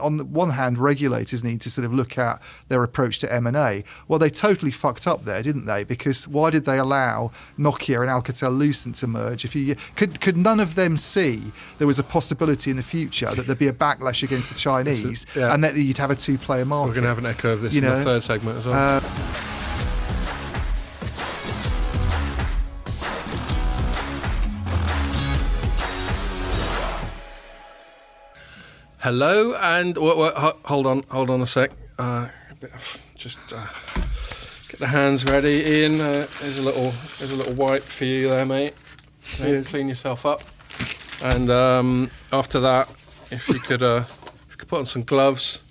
On the one hand, regulators need to sort of look at their approach to M&A. Well, they totally fucked up there, didn't they? Because why did they allow Nokia and Alcatel-Lucent to merge? Could none of them see there was a possibility in the future that there'd be a backlash against the Chinese and that you'd have a two-player market? We're going to have an echo of this in the third segment as well. Hello, and hold on a sec. Just get the hands ready. Ian, there's a little wipe for you there, mate. Clean yourself up, and after that, if you could put on some gloves,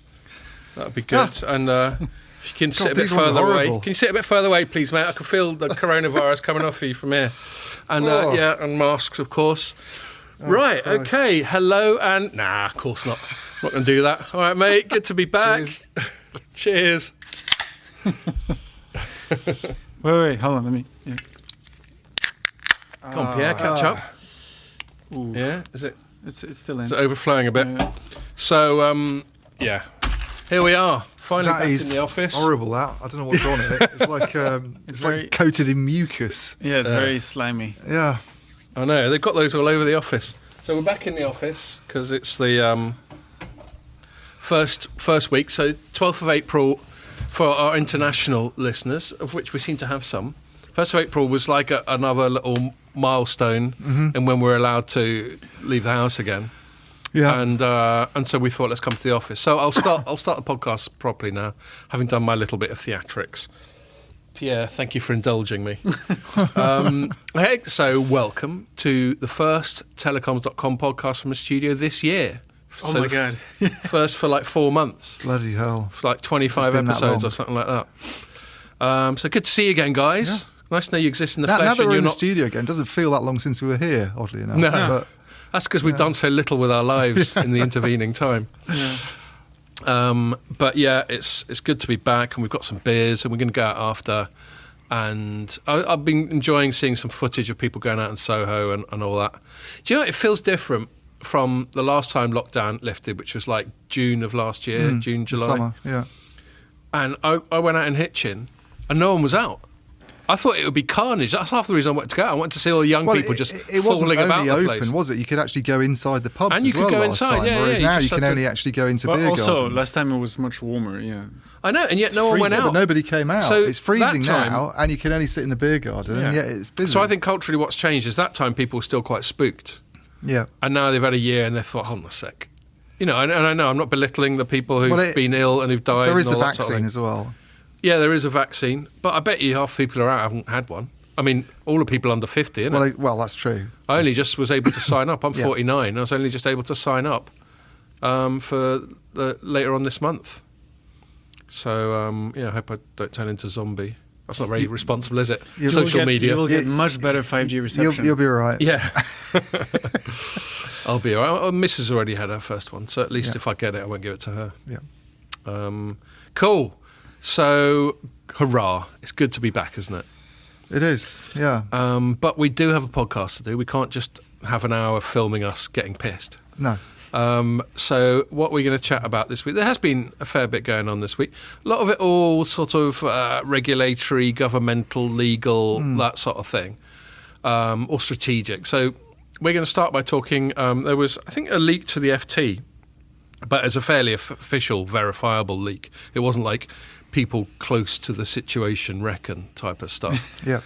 that'd be good. And if you can sit a bit further away, can you sit a bit further away, please, mate? I can feel the coronavirus coming off you from here, and and masks, of course. Right, Christ. Okay, hello, and... Nah, of course not. I'm not going to do that. All right, mate, good to be back. Cheers. Wait, hold on, let me... Yeah. Come on, Pierre, catch up. Ooh. Yeah, is it... It's still in. Is it overflowing a bit? Yeah. So, here we are, finally back in the office. Horrible, that. I don't know what's on it. It's like it's like coated in mucus. Yeah, it's very slimy. Yeah. I know, they've got those all over the office. So we're back in the office because it's the first week, so 12th of April for our international listeners, of which we seem to have some. 1st of April was like another little milestone and when we're allowed to leave the house again. Yeah. And so we thought, let's come to the office. So I'll start the podcast properly now, having done my little bit of theatrics. Pierre, thank you for indulging me. Hey, so welcome to the first telecoms.com podcast from the studio this year. Oh my God. First for like 4 months. Bloody hell. For like 25 episodes or something like that. So good to see you again, guys. Yeah. Nice to know you exist in the flesh. Now that we're in the studio again, it doesn't feel that long since we were here, oddly enough. No, but, that's because we've done so little with our lives in the intervening time. Yeah. But yeah, it's good to be back, and we've got some beers, and we're going to go out after. And I've been enjoying seeing some footage of people going out in Soho and all that. Do you know, it feels different from the last time lockdown lifted, which was like June of last year, June, July. Summer, yeah. And I went out in Hitchin, and no one was out. I thought it would be carnage. That's half the reason I wanted to go out. I wanted to see all the young people just falling about the place. It wasn't only open, was it? You could actually go inside the pubs and you as well could go last inside, time, yeah, whereas now you can only actually go into beer gardens. Also, last time it was much warmer, yeah. I know, and yet no one went out. But nobody came out. So it's freezing now, and you can only sit in the beer garden, and yet it's busy. So I think culturally what's changed is that time people were still quite spooked. Yeah. And now they've had a year and they've thought, hold on a sec. You know, and I know, I'm not belittling the people who've been ill and who've died. There is and a all vaccine that sort of as well. Yeah, there is a vaccine, but I bet you half the people who are out haven't had one. I mean, all the people under 50, isn't it? Well, that's true. I only just was able to sign up. I'm 49. I was only just able to sign up for later on this month. So, I hope I don't turn into a zombie. That's not very responsible, is it? Social media. You will get much better 5G reception. You'll be all right. Yeah. I'll be all right. Mrs. already had her first one, so at least if I get it, I won't give it to her. Yeah. Cool. So, hurrah. It's good to be back, isn't it? It is, yeah. But we do have a podcast to do. We can't just have an hour filming us getting pissed. No. So what we're going to chat about this week, there has been a fair bit going on this week. A lot of it all sort of regulatory, governmental, legal, that sort of thing, or strategic. So we're going to start by talking, there was, I think, a leak to the FT, but as a fairly official, verifiable leak. It wasn't like people close to the situation reckon type of stuff. Yeah.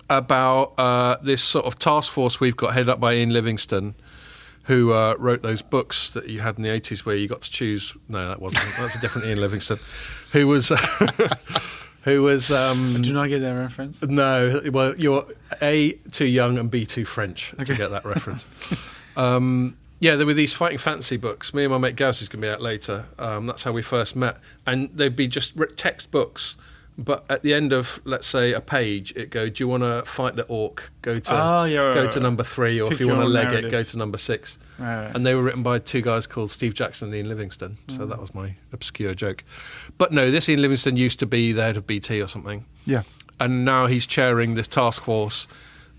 About this sort of task force we've got headed up by Ian Livingstone, who wrote those books that you had in the 80s where you got to choose... No, that wasn't. That's a different Ian Livingstone. Who was... Do not get that reference? No. Well, you're A, too young, and B, too French to get that reference. Yeah, there were these fighting fantasy books. Me and my mate Gaz is going to be out later. That's how we first met. And they'd be just textbooks. But at the end of, let's say, a page, it go, do you want to fight the orc? Go to number 3, or Pick if you want to leg narrative. it, go to number 6. Right. And they were written by 2 guys called Steve Jackson and Ian Livingstone. So that was my obscure joke. But no, this Ian Livingstone used to be the head of BT or something. Yeah. And now he's chairing this task force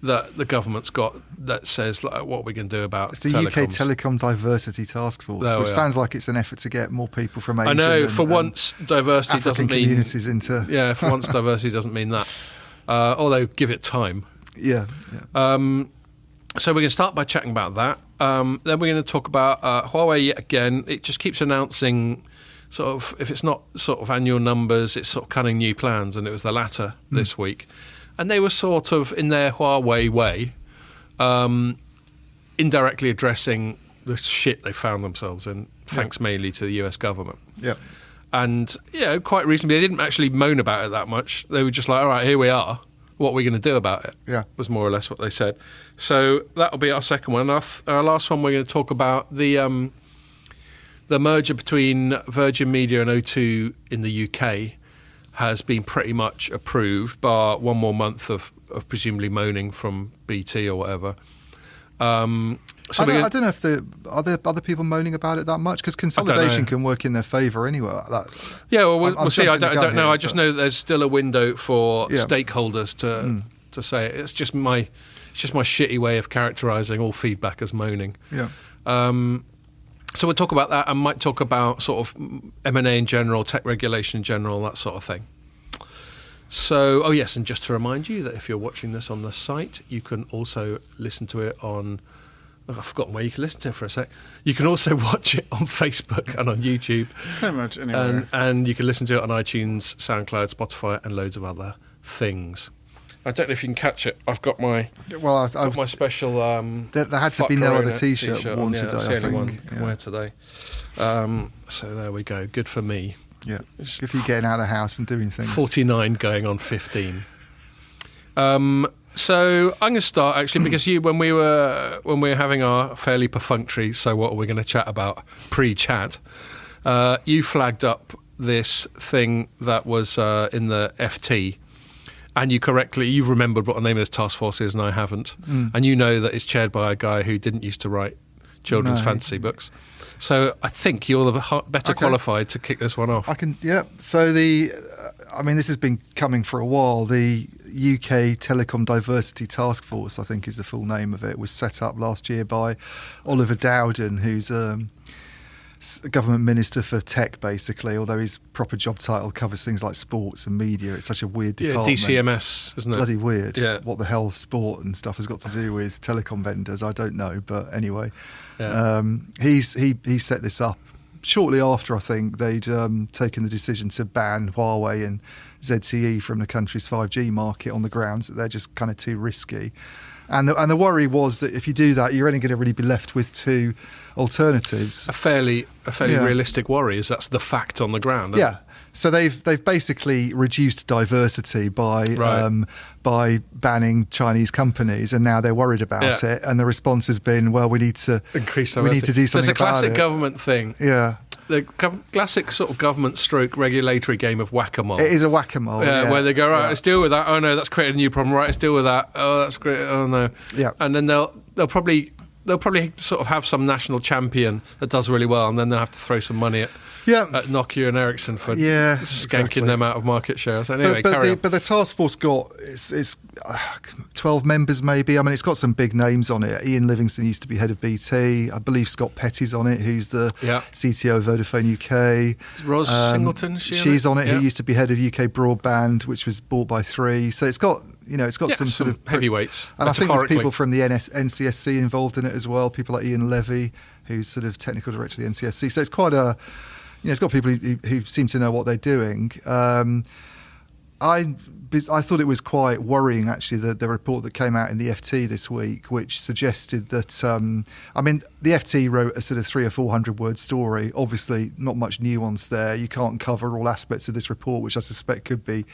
that the government's got that says like, what we can do about It's the telecoms. UK Telecom Diversity Task Force, Oh, which yeah. sounds like it's an effort to get more people from Asia. I know. For once, diversity African doesn't mean communities into. Yeah, for once, diversity doesn't mean that. Although, give it time. Yeah. So we're going to start by chatting about that. Then we're going to talk about Huawei yet again. It just keeps announcing sort of, if it's not sort of annual numbers, it's sort of cutting new plans, and it was the latter this week. And they were sort of, in their Huawei way, indirectly addressing the shit they found themselves in, thanks mainly to the US government. Yeah. And, quite reasonably, they didn't actually moan about it that much. They were just like, all right, here we are. What are we going to do about it? Yeah. Was more or less what they said. So that'll be our second one. Our last one, we're going to talk about the merger between Virgin Media and O2 in the UK has been pretty much approved, bar one more month of presumably moaning from BT or whatever. So I don't know if are there other people moaning about it that much, because consolidation can work in their favour anyway. Yeah, well, we'll see. I jumping the don't gun know. here, I just know that there's still a window for Yeah. stakeholders to say it. It's just my shitty way of characterising all feedback as moaning. Yeah. So we'll talk about that, and might talk about sort of M&A in general, tech regulation in general, that sort of thing. So, yes, and just to remind you that if you're watching this on the site, you can also listen to it on... I've forgotten where you can listen to it for a sec. You can also watch it on Facebook and on YouTube. Pretty much anywhere. And you can listen to it on iTunes, SoundCloud, Spotify, and loads of other things. I don't know if you can catch it. I've got my my special. There had to be no other T-shirt worn today. That's the I only think. one I can wear today. So there we go. Good for me. Yeah. Good for you getting out of the house and doing things. 49 going on 15. So I'm going to start actually because when we were having our fairly perfunctory "so what are we going to chat about" pre-chat, you flagged up this thing that was in the FT. And you've remembered what the name of this task force is, and I haven't. And you know that it's chaired by a guy who didn't used to write children's fantasy books. So I think you're the better qualified to kick this one off. So this has been coming for a while. The UK Telecom Diversity Task Force, I think is the full name of it, was set up last year by Oliver Dowden, who's a government minister for tech, basically, although his proper job title covers things like sports and media. It's such a weird department. DCMS, isn't it? Bloody weird. Yeah. What the hell sport and stuff has got to do with telecom vendors, I don't know. But anyway, he set this up shortly after, I think, they'd taken the decision to ban Huawei and ZTE from the country's 5G market on the grounds that they're just kind of too risky. And the worry was that if you do that, you're only going to really be left with two alternatives. A fairly realistic worry, is that's the fact on the ground. Yeah. So they've basically reduced diversity by banning Chinese companies, and now they're worried about it. And the response has been, well, we need to increase diversity. We need to do something about it. It's a classic government thing. Yeah. The classic sort of government stroke regulatory game of whack-a-mole. It is a whack-a-mole. Where they go, right, let's deal with that. Oh no, that's created a new problem. Right, let's deal with that. Oh, that's great. Oh no. Yeah. And then they'll probably sort of have some national champion that does really well, and then they'll have to throw some money at Nokia and Ericsson for skanking them out of market share. So anyway, but the task force got it's 12 members maybe. I mean, it's got some big names on it. Ian Livingston used to be head of BT. I believe Scott Petty's on it, who's the CTO of Vodafone UK. Ros Singleton, she's on it. Who used to be head of UK Broadband, which was bought by Three. So it's got some sort of heavyweights. And I think there's people from the NCSC involved in it as well. People like Ian Levy, who's sort of technical director of the NCSC. So it's quite a it's got people who seem to know what they're doing. I thought it was quite worrying, actually, the report that came out in the FT this week, which suggested that, the FT wrote a sort of 300 or 400 word story. Obviously, not much nuance there. You can't cover all aspects of this report, which I suspect could be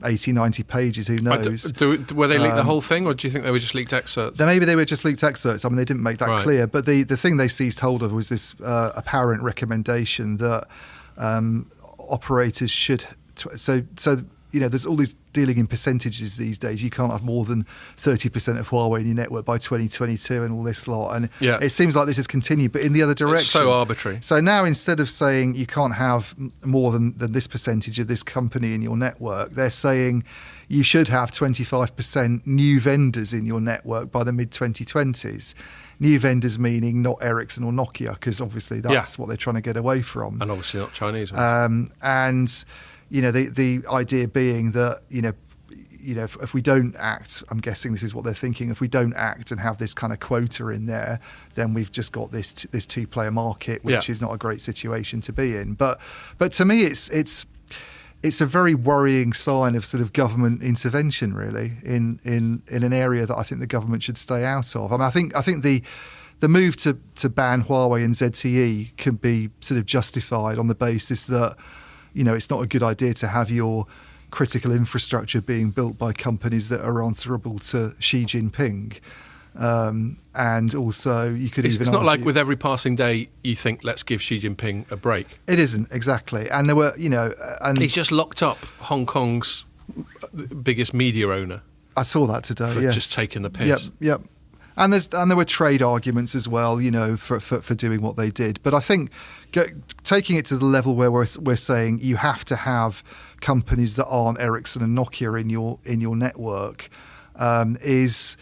80, 90 pages, who knows. Were they leaked the whole thing, or do you think they were just leaked excerpts? Maybe they were just leaked excerpts. I mean, they didn't make that clear. But the thing they seized hold of was this apparent recommendation that operators should... there's all these dealing in percentages these days. You can't have more than 30% of Huawei in your network by 2022 and all this lot. And it seems like this has continued, but in the other direction. It's so arbitrary. So now, instead of saying you can't have more than this percentage of this company in your network, they're saying you should have 25% new vendors in your network by the mid-2020s. New vendors meaning not Ericsson or Nokia, because obviously that's what they're trying to get away from. And obviously not Chinese. And, you know, the idea being that, you know, if we don't act, I'm guessing this is what they're thinking, if we don't act and have this kind of quota in there, then we've just got this two-player market, which is not a great situation to be in. But to me, it's a very worrying sign of sort of government intervention, really, in an area that I think the government should stay out of. I mean, I think the move to ban Huawei and ZTE can be sort of justified on the basis that, you know, it's not a good idea to have your critical infrastructure being built by companies that are answerable to Xi Jinping. And also, you could even It's not argue, like with every passing day you think, let's give Xi Jinping a break. It isn't, exactly. And there were, you know... and He's just locked up Hong Kong's biggest media owner. I saw that today, for yes. just taking the piss. Yep. And there were trade arguments as well, you know, for doing what they did. But I think taking it to the level where we're saying you have to have companies that aren't Ericsson and Nokia in your network is,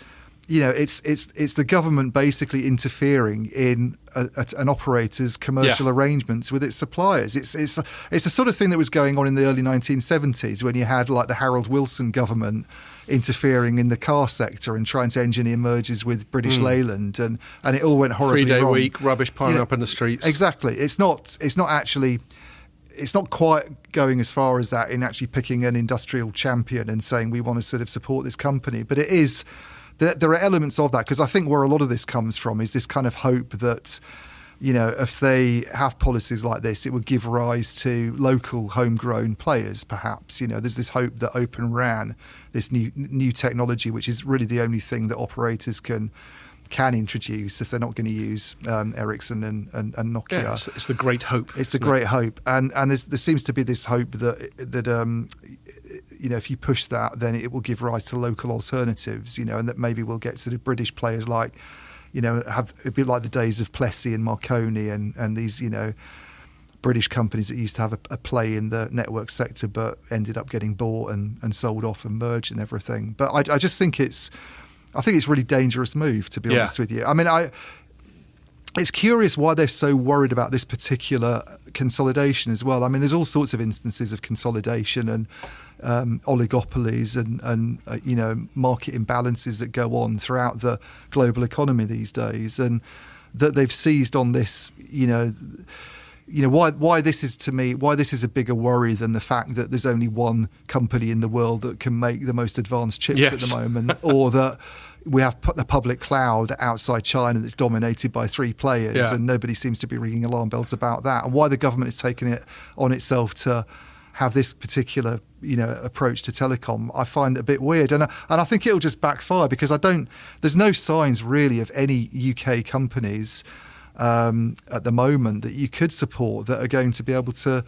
you know, it's the government basically interfering in an operator's commercial arrangements with its suppliers. It's the sort of thing that was going on in the early 1970s when you had like the Harold Wilson government interfering in the car sector and trying to engineer mergers with British Leyland, and it all went horribly 3-day wrong. week, rubbish piling up in the streets. Exactly. It's not quite going as far as that in actually picking an industrial champion and saying we want to sort of support this company, but it is. There are elements of that, because I think where a lot of this comes from is this kind of hope that, you know, if they have policies like this, it would give rise to local homegrown players, perhaps. You know, there's this hope that Open RAN, this new technology, which is really the only thing that operators can introduce if they're not going to use Ericsson and Nokia. Yeah, it's the great hope. It's the great hope, and there seems to be this hope that you know, if you push that, then it will give rise to local alternatives. You know, and that maybe we'll get sort of British players like, you know, have a bit like the days of Plessey and Marconi and these, you know, British companies that used to have a play in the network sector but ended up getting bought and sold off and merged and everything. But I just think it's a really dangerous move, to be honest with you. I mean, it's curious why they're so worried about this particular consolidation as well. I mean, there's all sorts of instances of consolidation and oligopolies and you know, market imbalances that go on throughout the global economy these days, and that they've seized on this. You know why this is a bigger worry than the fact that there's only one company in the world that can make the most advanced chips at the moment, or that we have the public cloud outside China that's dominated by three players, and nobody seems to be ringing alarm bells about that. And why the government is taking it on itself to have this particular, you know, approach to telecom, I find a bit weird, and I think it'll just backfire, because there's no signs really of any UK companies at the moment that you could support that are going to be able to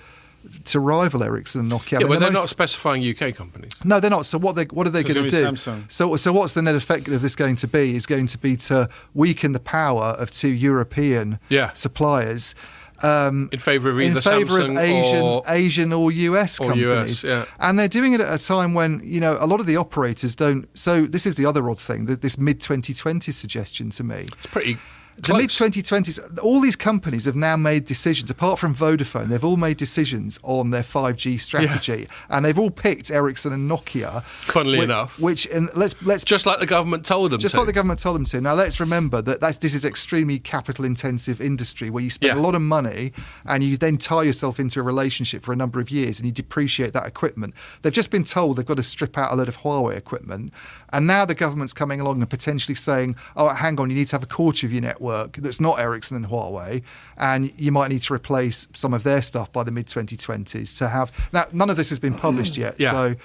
rival Ericsson and Nokia. Yeah, but they're not specifying UK companies. No, they're not. So what are they going to do? Samsung. So what's the net effect of this going to be? Is going to be to weaken the power of two European suppliers. In favour of either Samsung Asian or US companies. US, and they're doing it at a time when, you know, a lot of the operators don't. So this is the other odd thing, this mid-2020s suggestion to me. It's pretty The mid-2020s, all these companies have now made decisions, apart from Vodafone, they've all made decisions on their 5G strategy, and they've all picked Ericsson and Nokia. Funnily enough. Let's just like the government told them to. Just like the government told them to. Now, let's remember that this is extremely capital-intensive industry where you spend a lot of money and you then tie yourself into a relationship for a number of years and you depreciate that equipment. They've just been told they've got to strip out a load of Huawei equipment, and now the government's coming along and potentially saying, oh, hang on, you need to have a quarter of your network that's not Ericsson and Huawei, and you might need to replace some of their stuff by the mid-2020s to have... Now, none of this has been published yet, so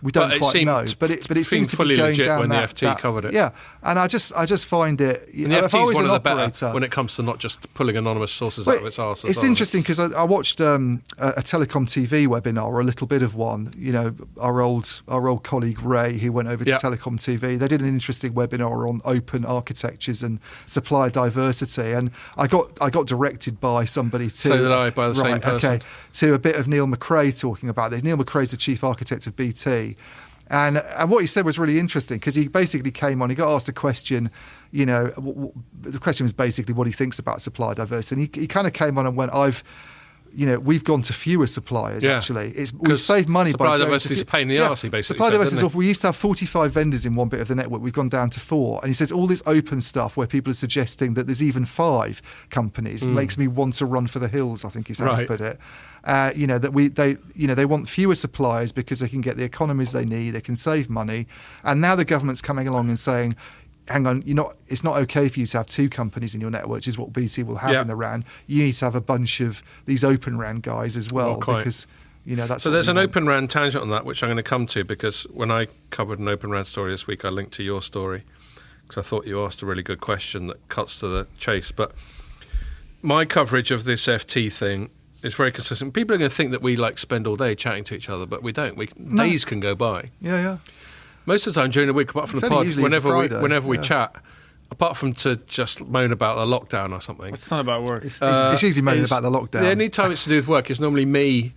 we don't quite know. But it seems to be going down when that... the FT covered it. Yeah, and I just find it... And the FT is one of the better when it comes to not just pulling anonymous sources out of its arse. It's interesting because I watched a Telecom TV webinar, or a little bit of one. You know, our old colleague Ray, who went over to Telecom TV, they did an interesting webinar on open architectures and supplier diversity, and I got directed by somebody to... So did I, by the same person. Okay, to a bit of Neil McRae talking about this. Neil McRae's the chief architect of BT. And what he said was really interesting because he basically came on, he got asked a question, the question was basically what he thinks about supply diversity. And he kind of came on and went, we've gone to fewer suppliers, actually. We've saved money by supply diversity is a pain in the arse, he basically supply said, diversity is didn't awful. We used to have 45 vendors in one bit of the network. We've gone down to 4. And he says all this open stuff where people are suggesting that there's even 5 companies makes me want to run for the hills, I think is how he put it. They want fewer suppliers because they can get the economies they need, they can save money. And now the government's coming along and saying, hang on, it's not okay for you to have 2 companies in your network, which is what BT will have in the RAN. You need to have a bunch of these Open RAN guys as well, because that's. So there's an Open RAN tangent on that, which I'm going to come to, because when I covered an Open RAN story this week, I linked to your story because I thought you asked a really good question that cuts to the chase. But my coverage of this FT thing is very consistent. People are going to think that we spend all day chatting to each other, but we don't. Days can go by. Yeah. Most of the time during the week, apart from the pod, whenever we chat, apart from to just moan about the lockdown or something. It's not about work. It's usually moaning about the lockdown. The only time it's to do with work is normally me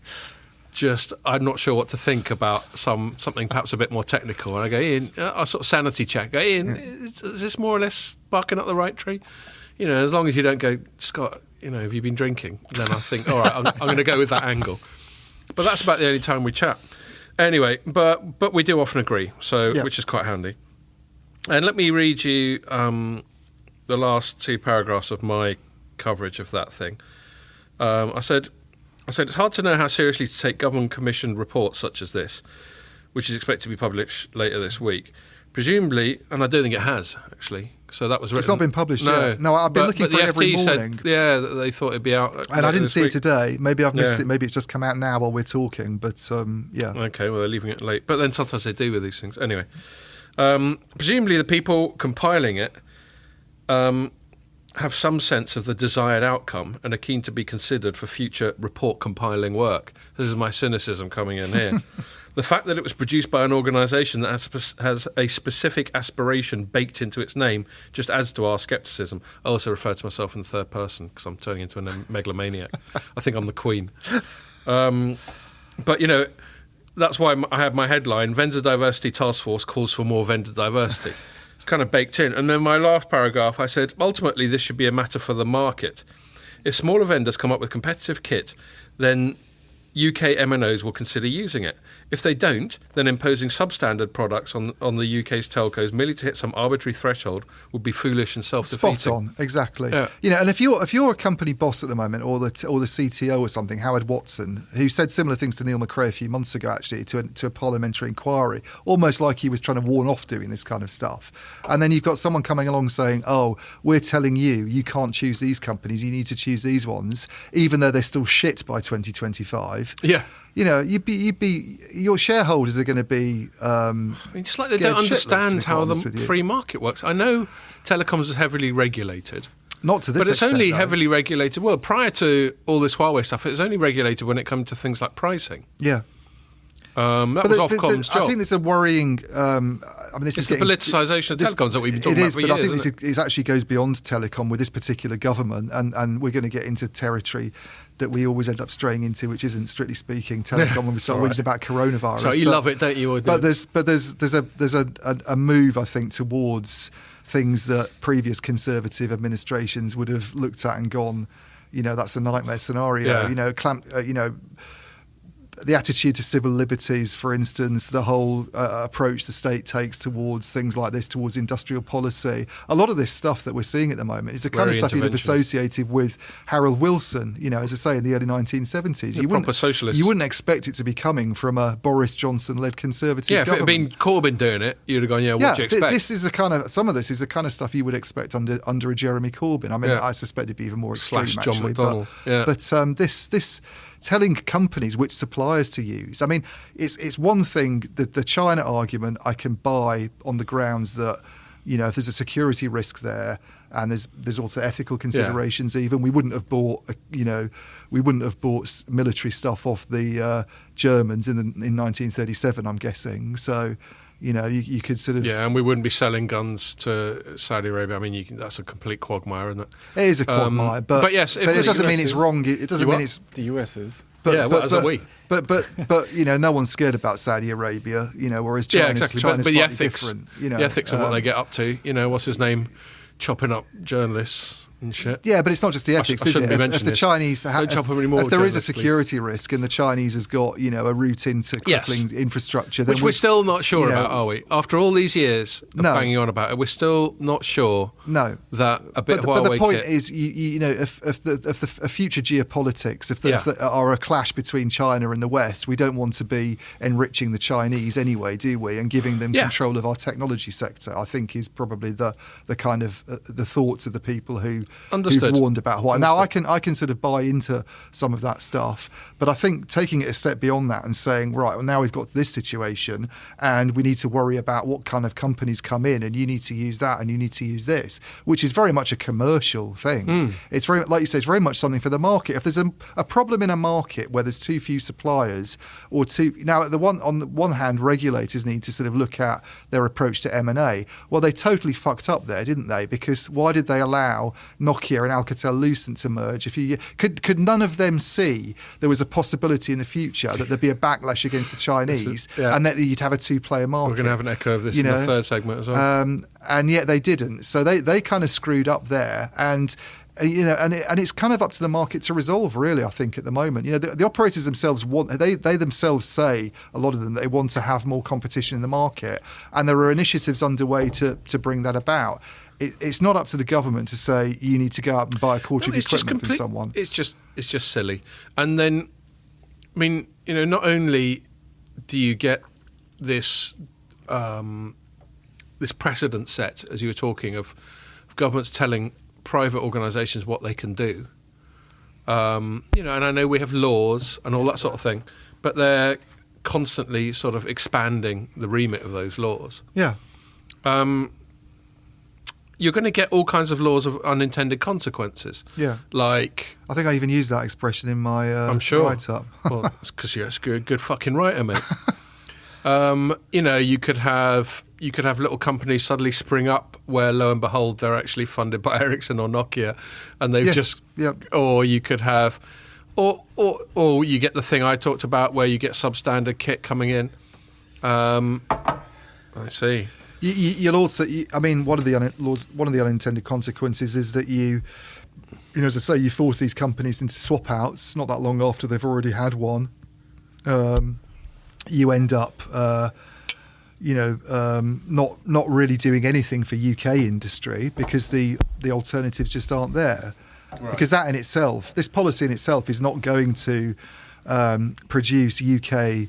I'm not sure what to think about something perhaps a bit more technical. And I go, Ian, I sort of sanity check. Go, Ian, is this more or less barking up the right tree? As long as you don't go, Scott, have you been drinking? Then I think, all right, I'm going to go with that angle. But that's about the only time we chat. Anyway, but we do often agree, which is quite handy. And let me read you the last 2 paragraphs of my coverage of that thing. I said it's hard to know how seriously to take government-commissioned reports such as this, which is expected to be published later this week. Presumably, and I don't think it has, actually. So that was written. It's not been published yet. No, I've been looking for it every morning. That they thought it'd be out. And I didn't see it today. Maybe I've missed it. Maybe it's just come out now while we're talking. But Okay, well, they're leaving it late. But then sometimes they do with these things. Anyway, presumably the people compiling it have some sense of the desired outcome and are keen to be considered for future report compiling work. This is my cynicism coming in here. The fact that it was produced by an organisation that has a specific aspiration baked into its name just adds to our scepticism. I also refer to myself in the third person because I'm turning into a megalomaniac. I think I'm the Queen. But, that's why I had my headline, Vendor Diversity Task Force calls for more vendor diversity. It's kind of baked in. And then my last paragraph, I said, ultimately, this should be a matter for the market. If smaller vendors come up with competitive kit, then UK MNOs will consider using it. If they don't, then imposing substandard products on the UK's telcos merely to hit some arbitrary threshold would be foolish and self-defeating. Spot on, exactly. Yeah. And if you're a company boss at the moment, or the CTO or something, Howard Watson, who said similar things to Neil McRae a few months ago, actually, to a parliamentary inquiry, almost like he was trying to warn off doing this kind of stuff. And then you've got someone coming along saying, "Oh, we're telling you can't choose these companies. You need to choose these ones, even though they're still shit by 2025." Yeah. Your shareholders are going to be. It's like they don't understand how the free market works. I know telecoms is heavily regulated. Not to this extent, but it's only heavily regulated. Well, prior to all this Huawei stuff, it was only regulated when it comes to things like pricing. Yeah. That was Ofcom's job. I think there's a worrying. This is the politicisation of telecoms that we've been talking about for years. But I think this actually goes beyond telecom with this particular government, and we're going to get into territory that we always end up straying into, which isn't strictly speaking telecom when we start whinging about coronavirus. So you love it, don't you? But there's a move, I think, towards things that previous Conservative administrations would have looked at and gone, that's a nightmare scenario. Yeah. The attitude to civil liberties, for instance, the whole approach the state takes towards things like this, towards industrial policy. A lot of this stuff that we're seeing at the moment is the kind of stuff you'd have associated with Harold Wilson, as I say, in the early 1970s. Proper socialist. You wouldn't expect it to be coming from a Boris Johnson-led Conservative government. If it had been Corbyn doing it, you'd have gone, what do you expect? Some of this is the kind of stuff you would expect under a Jeremy Corbyn. I mean, I suspect it'd be even more extreme, John actually. McDonnell. But this telling companies which suppliers to use. I mean, it's one thing that the China argument I can buy on the grounds that, if there's a security risk there, and there's also ethical considerations. Even we wouldn't have bought military stuff off the Germans in 1937. I'm guessing so. You could sort of... Yeah, and we wouldn't be selling guns to Saudi Arabia. I mean, that's a complete quagmire, isn't it? It is a quagmire, but yes, it doesn't mean it's wrong. It doesn't mean it's... The US is. as are we. But no one's scared about Saudi Arabia, whereas China's But slightly the ethics, different. the ethics of what they get up to. What's his name, chopping up journalists and shit. Yeah, but it's not just the ethics, is it? If the Chinese, if there is a security risk and the Chinese has got, a route into crippling infrastructure, then which we're still not sure about, are we? After all these years of banging on about it, we're still not sure. No, that a bit of Huawei. But the point is, if the future geopolitics, if there are a clash between China and the West, we don't want to be enriching the Chinese anyway, do we? And giving them control of our technology sector, I think, is probably the kind of the thoughts of the people who've warned about Huawei. Now, I can sort of buy into some of that stuff, but I think taking it a step beyond that and saying, right, well, now we've got to this situation and we need to worry about what kind of companies come in, and you need to use that and you need to use this, which is very much a commercial thing. It's very, like you say, it's very much something for the market. If there's a problem in a market where there's too few suppliers or now on the one hand, regulators need to sort of look at their approach to M&A. Well, they totally fucked up there, didn't they? Because why did they allow Nokia and Alcatel-Lucent to merge? Could none of them see there was a possibility in the future that there'd be a backlash against the Chinese and that you'd have a two-player market? We're going to have an echo of this in the third segment as well. And yet they didn't. So they kind of screwed up there. And it's kind of up to the market to resolve, really, I think, at the moment. The operators themselves they themselves say, a lot of them, they want to have more competition in the market, and there are initiatives underway to bring that about. It's not up to the government to say you need to go out and buy a quarter of equipment from someone. It's just silly. And then, I mean, not only do you get this this precedent set, as you were talking of governments telling private organisations what they can do. And I know we have laws and all that sort of thing, but they're constantly sort of expanding the remit of those laws. Yeah. You're going to get all kinds of laws of unintended consequences. Yeah. Like, I think I even used that expression in my I'm sure. write-up. Well, it's because you're a good fucking writer, mate. You could have little companies suddenly spring up where, lo and behold, they're actually funded by Ericsson or Nokia, and they've or you could have, or you get the thing I talked about where you get substandard kit coming in. I see. You'll also, one of the unintended consequences is that as I say, you force these companies into swap outs not that long after they've already had one. You end up, not really doing anything for UK industry because the alternatives just aren't there. Right. Because that in itself, this policy in itself, is not going to produce UK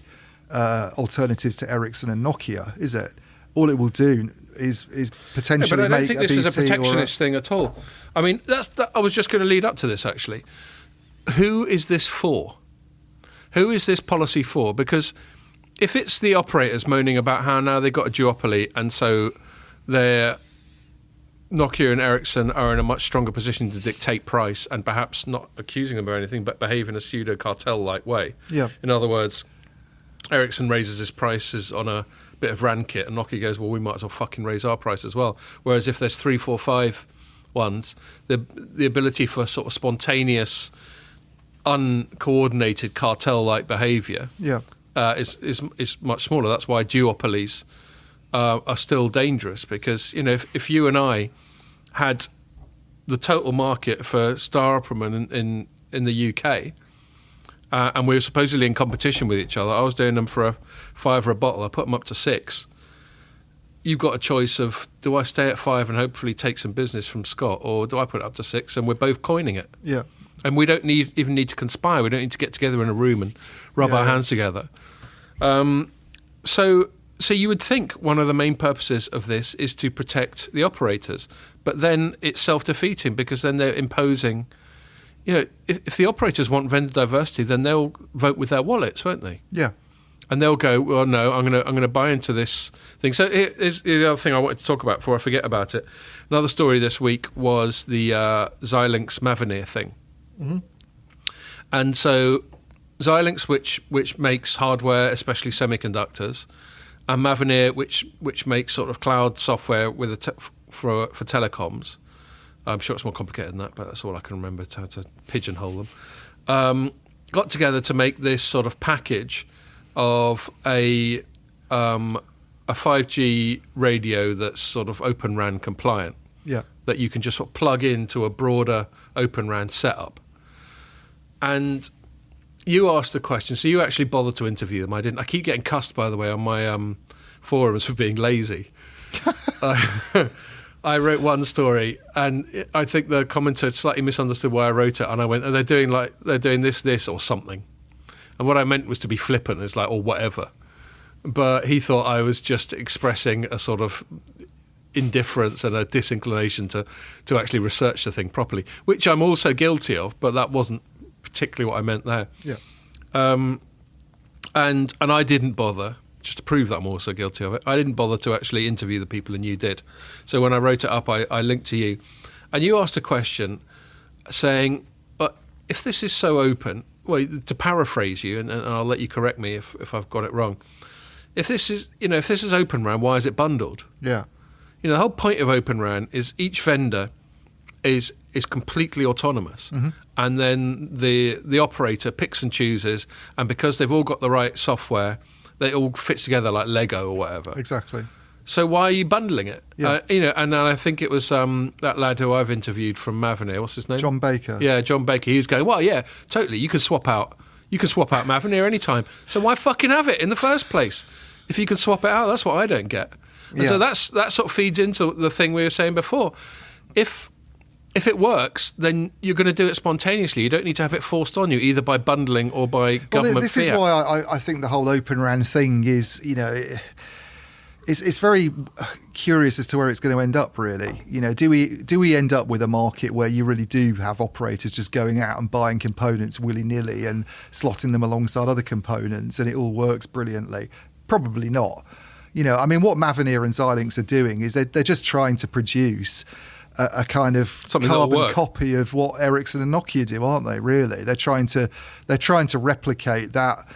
alternatives to Ericsson and Nokia, is it? All it will do is potentially make a BT. But I don't think this is a protectionist thing at all. I mean, I was just going to lead up to this, actually. Who is this for? Who is this policy for? Because if it's the operators moaning about how now they've got a duopoly and so Nokia and Ericsson are in a much stronger position to dictate price and perhaps not accusing them of anything but behave in a pseudo-cartel-like way. Yeah. In other words, Ericsson raises his prices on a bit of RAN kit and Nokia goes, well, we might as well fucking raise our price as well. Whereas if there's 3, 4, 5 ones, the ability for sort of spontaneous, uncoordinated cartel-like behaviour is much smaller. That's why duopolies are still dangerous, because if you and I had the total market for Star Opperman in the UK, and we were supposedly in competition with each other. I was doing them for a £5 a bottle. I put them up to £6. You've got a choice of, do I stay at £5 and hopefully take some business from Scott, or do I put it up to £6 and we're both coining it? Yeah. And we don't even need to conspire. We don't need to get together in a room and rub our hands together. So you would think one of the main purposes of this is to protect the operators, but then it's self-defeating, because then they're imposing. If the operators want vendor diversity, then they'll vote with their wallets, won't they? Yeah. And they'll go, well, no, I'm going to buy into this thing. So here's the other thing I wanted to talk about before I forget about it. Another story this week was the Xilinx Mavenir thing. Mm-hmm. And so Xilinx, which makes hardware, especially semiconductors, and Mavenir, which makes sort of cloud software with for telecoms. I'm sure it's more complicated than that, but that's all I can remember to pigeonhole them. got together to make this sort of package of a 5G radio that's sort of Open RAN compliant. Yeah. That you can just sort of plug into a broader Open RAN setup. And you asked a question, so you actually bothered to interview them. I didn't. I keep getting cussed, by the way, on my forums for being lazy. I wrote one story, and I think the commenter slightly misunderstood why I wrote it. And I went, "Oh, they're doing this, or something." And what I meant was to be flippant, it's like, or whatever. But he thought I was just expressing a sort of indifference and a disinclination to actually research the thing properly, which I'm also guilty of, but that wasn't particularly what I meant there. Yeah. And I didn't bother, just to prove that I'm also guilty of it, I didn't bother to actually interview the people, and you did. So when I wrote it up, I linked to you. And you asked a question saying, if this is so open, well, to paraphrase you, and I'll let you correct me if I've got it wrong. If this is Open RAN, why is it bundled? Yeah. The whole point of Open RAN is each vendor is completely autonomous, and then the operator picks and chooses, and because they've all got the right software, they all fit together like Lego or whatever. Exactly. So why are you bundling it? Yeah. And then I think it was that lad who I've interviewed from Mavenir. What's his name? John Baker. Yeah, John Baker. He was going, well, yeah, totally. You can swap out Mavenir anytime. So why fucking have it in the first place? If you can swap it out, that's what I don't get. And so that sort of feeds into the thing we were saying before. If it works, then you're going to do it spontaneously. You don't need to have it forced on you, either by bundling or by government this fiat. is why I think the whole Open RAN thing is, it's very curious as to where it's going to end up, really. Do we end up with a market where you really do have operators just going out and buying components willy-nilly and slotting them alongside other components and it all works brilliantly? Probably not. What Mavenir and Xilinx are doing is they're just trying to produce a kind of something carbon copy of what Ericsson and Nokia do, aren't they? Really, they're trying to replicate that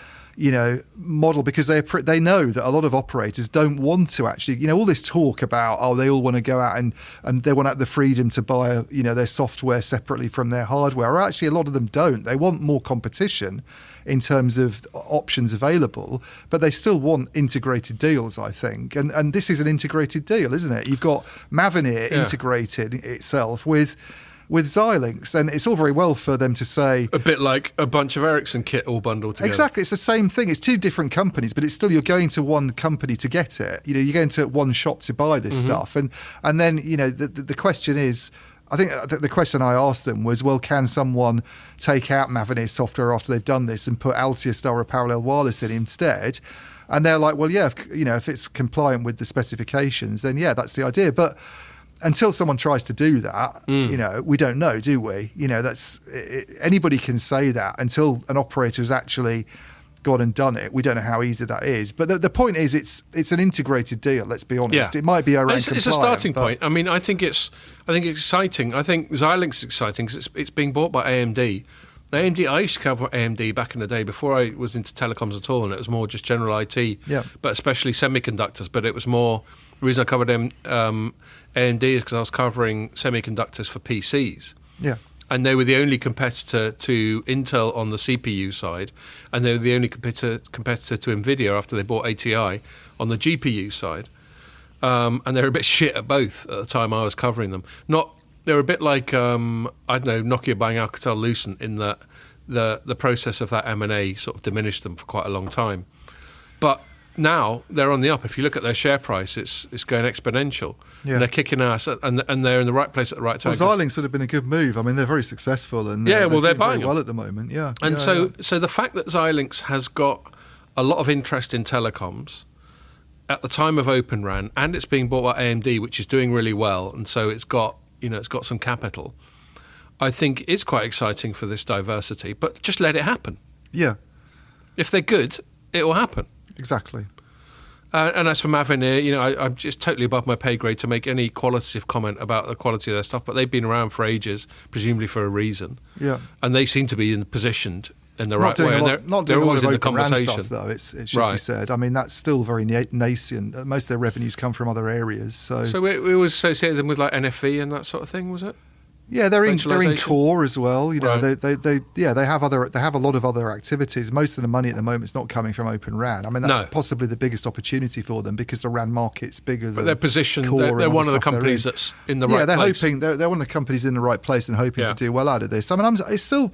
model, because they know that a lot of operators don't want to actually, all this talk about they all want to go out and they want the freedom to buy their software separately from their hardware, or actually a lot of them don't. They want more competition in terms of options available, but they still want integrated deals, I think. And this is an integrated deal, isn't it? You've got Mavenir integrated itself with Xilinx, and it's all very well for them to say... A bit like a bunch of Ericsson kit all bundled together. Exactly, it's the same thing. It's two different companies, but it's still, you're going to one company to get it. You're going to one shop to buy this stuff. And then, the question is... I think the question I asked them was, well, can someone take out Mavenir software after they've done this and put Altiostar or Parallel Wireless in instead? And they're like, well, yeah, if it's compliant with the specifications, then yeah, that's the idea. But until someone tries to do that, we don't know, do we? Anybody can say that until an operator has actually gone and done it. We don't know how easy that is. But the point is, it's an integrated deal. Let's be honest. Yeah. It might be around it's a starting point. I think it's exciting. I think Xilinx is exciting because it's being bought by AMD. AMD. I used to cover AMD back in the day before I was into telecoms at all, and it was more just general IT. Yeah. But especially semiconductors. But it was more, the reason I covered AMD is because I was covering semiconductors for PCs. Yeah. And they were the only competitor to Intel on the CPU side, and they were the only competitor to NVIDIA after they bought ATI on the GPU side. And they were a bit shit at both at the time I was covering them. They were a bit like, Nokia buying Alcatel-Lucent, in that the process of that M&A sort of diminished them for quite a long time. But now they're on the up. If you look at their share price, it's going exponential. Yeah. And they're kicking ass, and they're in the right place at the right time. Well, Xilinx would have been a good move. They're very successful, and they're doing buying very well at the moment. Yeah, and so the fact that Xilinx has got a lot of interest in telecoms at the time of Open RAN, and it's being bought by AMD, which is doing really well, and so it's got some capital. I think it's quite exciting for this diversity, but just let it happen. Yeah, if they're good, it will happen. Exactly. And as for Mavenir, I'm just totally above my pay grade to make any qualitative comment about the quality of their stuff, but they've been around for ages, presumably for a reason. Yeah. And they seem to be positioned in the right way. They're always in the conversation. Stuff, though, it should be said. That's still very nascent. Most of their revenues come from other areas. So we always associate them with like NFV and that sort of thing, was it? Yeah, they're in Virtualization? core as well. You know, Right. they have a lot of other activities. Most of the money at the moment is not coming from Open RAN. I mean, that's No. possibly the biggest opportunity for them because the RAN market's bigger than But they're positioned. core and They're all one of the stuff they're companies in. that's in the right Yeah, they're place. hoping they're one of the companies in the right place and hoping Yeah. to do well out of this. I mean,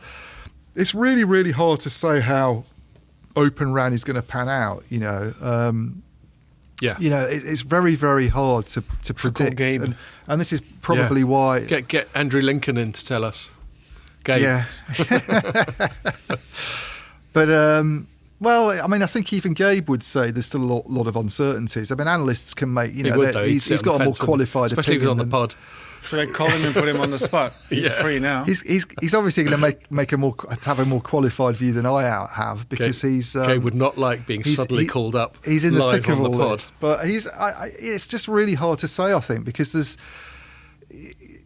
it's really, really hard to say how Open RAN is going to pan out. You know. Yeah. You know, it's very, very hard to predict, Gabe. and this is probably why. Get Andrew Lincoln in to tell us. Gabe. Yeah. But well, I mean, I think even Gabe would say there's still a lot of uncertainties. I mean, analysts can make He would, though. He'd he's sit on got the a more fence, wouldn't he? qualified Especially if he's opinion. on the pod. Should I call him and put him on the spot? He's Yeah. free now. He's obviously going to have a more qualified view than I have because Gabe would not like being suddenly called up. He's in the live thick of on all the pod. this, but it's just really hard to say. I think because there's,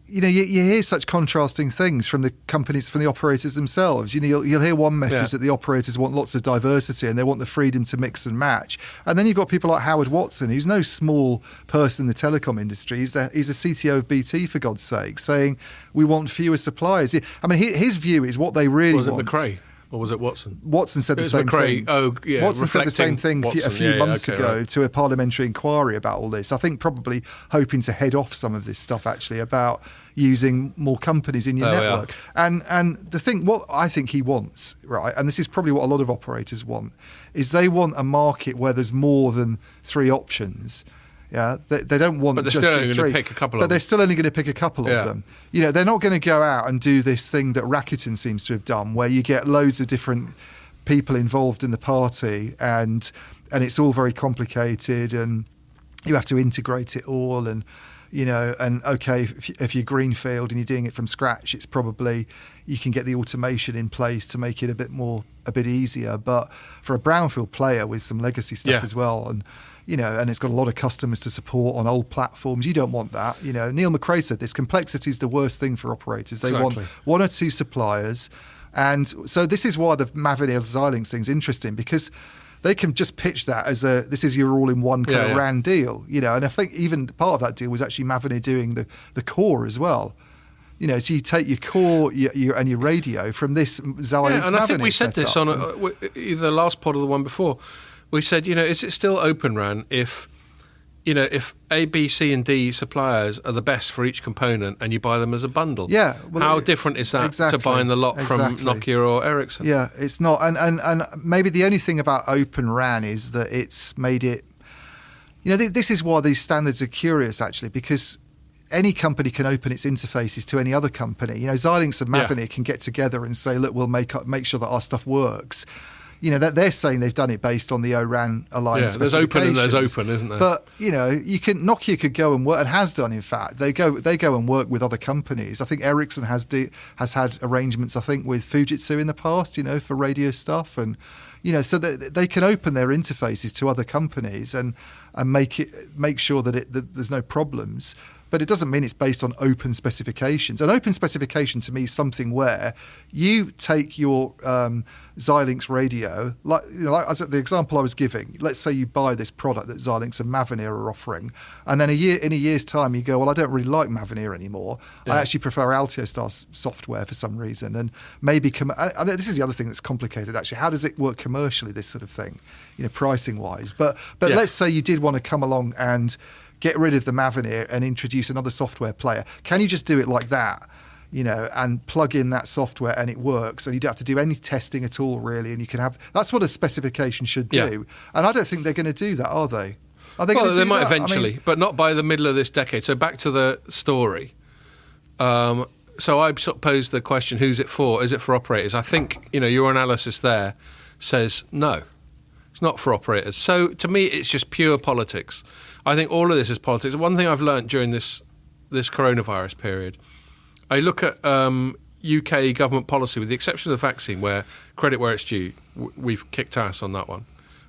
you know, you hear such contrasting things from the companies, from the operators themselves. You know, you'll hear one message that the operators want lots of diversity and they want the freedom to mix and match, and then you've got people like Howard Watson, who's no small person in the telecom industry. He's a CTO of BT, for God's sake, saying we want fewer suppliers. I mean, his view is what they really Was it want. McRae or was it Watson? Watson said It the was same McRae. thing. Oh, yeah. Watson said the same reflecting thing a Watson. few months okay, ago right. to a parliamentary inquiry about all this. I think probably hoping to head off some of this stuff actually about using more companies in your network. And the thing, what I think he wants, right, and this is probably what a lot of operators want, is they want a market where there's more than 3 options. Yeah, they don't want But they're just still only these gonna 3. pick a couple but of they're them. still only going to pick a couple Yeah. of them. You know, they're not going to go out and do this thing that Rakuten seems to have done, where you get loads of different people involved in the party, and it's all very complicated, and you have to integrate it all, and you know, and okay, if you're greenfield and you're doing it from scratch, it's probably you can get the automation in place to make it a bit easier. But for a brownfield player with some legacy stuff as well, and you know, and it's got a lot of customers to support on old platforms, you don't want that. You know, Neil McRae said this: complexity is the worst thing for operators. They want 1 or 2 suppliers. And so this is why the Mavenir Xilinx thing's interesting, because they can just pitch that as this is your all-in-one kind of RAN deal, you know. And I think even part of that deal was actually Mavenir doing the core as well. You know, so you take your core and your radio from this Xilinx. Yeah, and I think we said this on setup. either the last pod or the one before. We said, you know, is it still Open RAN if A, B, C, and D suppliers are the best for each component and you buy them as a bundle? Yeah. Well, how different is that to buying the lot from Nokia or Ericsson? Yeah, it's not. And maybe the only thing about Open RAN is that it's made it, you know, this is why these standards are curious, actually, because any company can open its interfaces to any other company. You know, Xilinx and Mavenir can get together and say, look, we'll make sure that our stuff works. You know, that they're saying they've done it based on the ORAN alliance. Yeah, there's open and there's open, isn't there? But you know, Nokia could go and work, and has done. In fact, they go and work with other companies. I think Ericsson has had arrangements, I think, with Fujitsu in the past. You know, for radio stuff, and you know, so that they can open their interfaces to other companies and make sure that there's no problems. But it doesn't mean it's based on open specifications. An open specification to me is something where you take your Xilinx radio, like as the example I was giving. Let's say you buy this product that Xilinx and Mavenir are offering, and then in a year's time you go, well, I don't really like Mavenir anymore. I actually prefer Altiostar's software for some reason, and maybe this is the other thing that's complicated. Actually, how does it work commercially? This sort of thing, you know, pricing wise. But let's say you did want to come along and get rid of the Mavenir and introduce another software player. Can you just do it like that, you know, and plug in that software and it works, and you don't have to do any testing at all, really, and you can have... That's what a specification should do. And I don't think they're going to do that, are they? Are they going to do that? Well, they might eventually, but not by the middle of this decade. So back to the story. So I sort of posed the question, who's it for? Is it for operators? I think, you know, your analysis there says no. It's not for operators. So to me, it's just pure politics. I think all of this is politics. One thing I've learned during this coronavirus period, I look at UK government policy, with the exception of the vaccine, where credit where it's due, we've kicked ass on that one.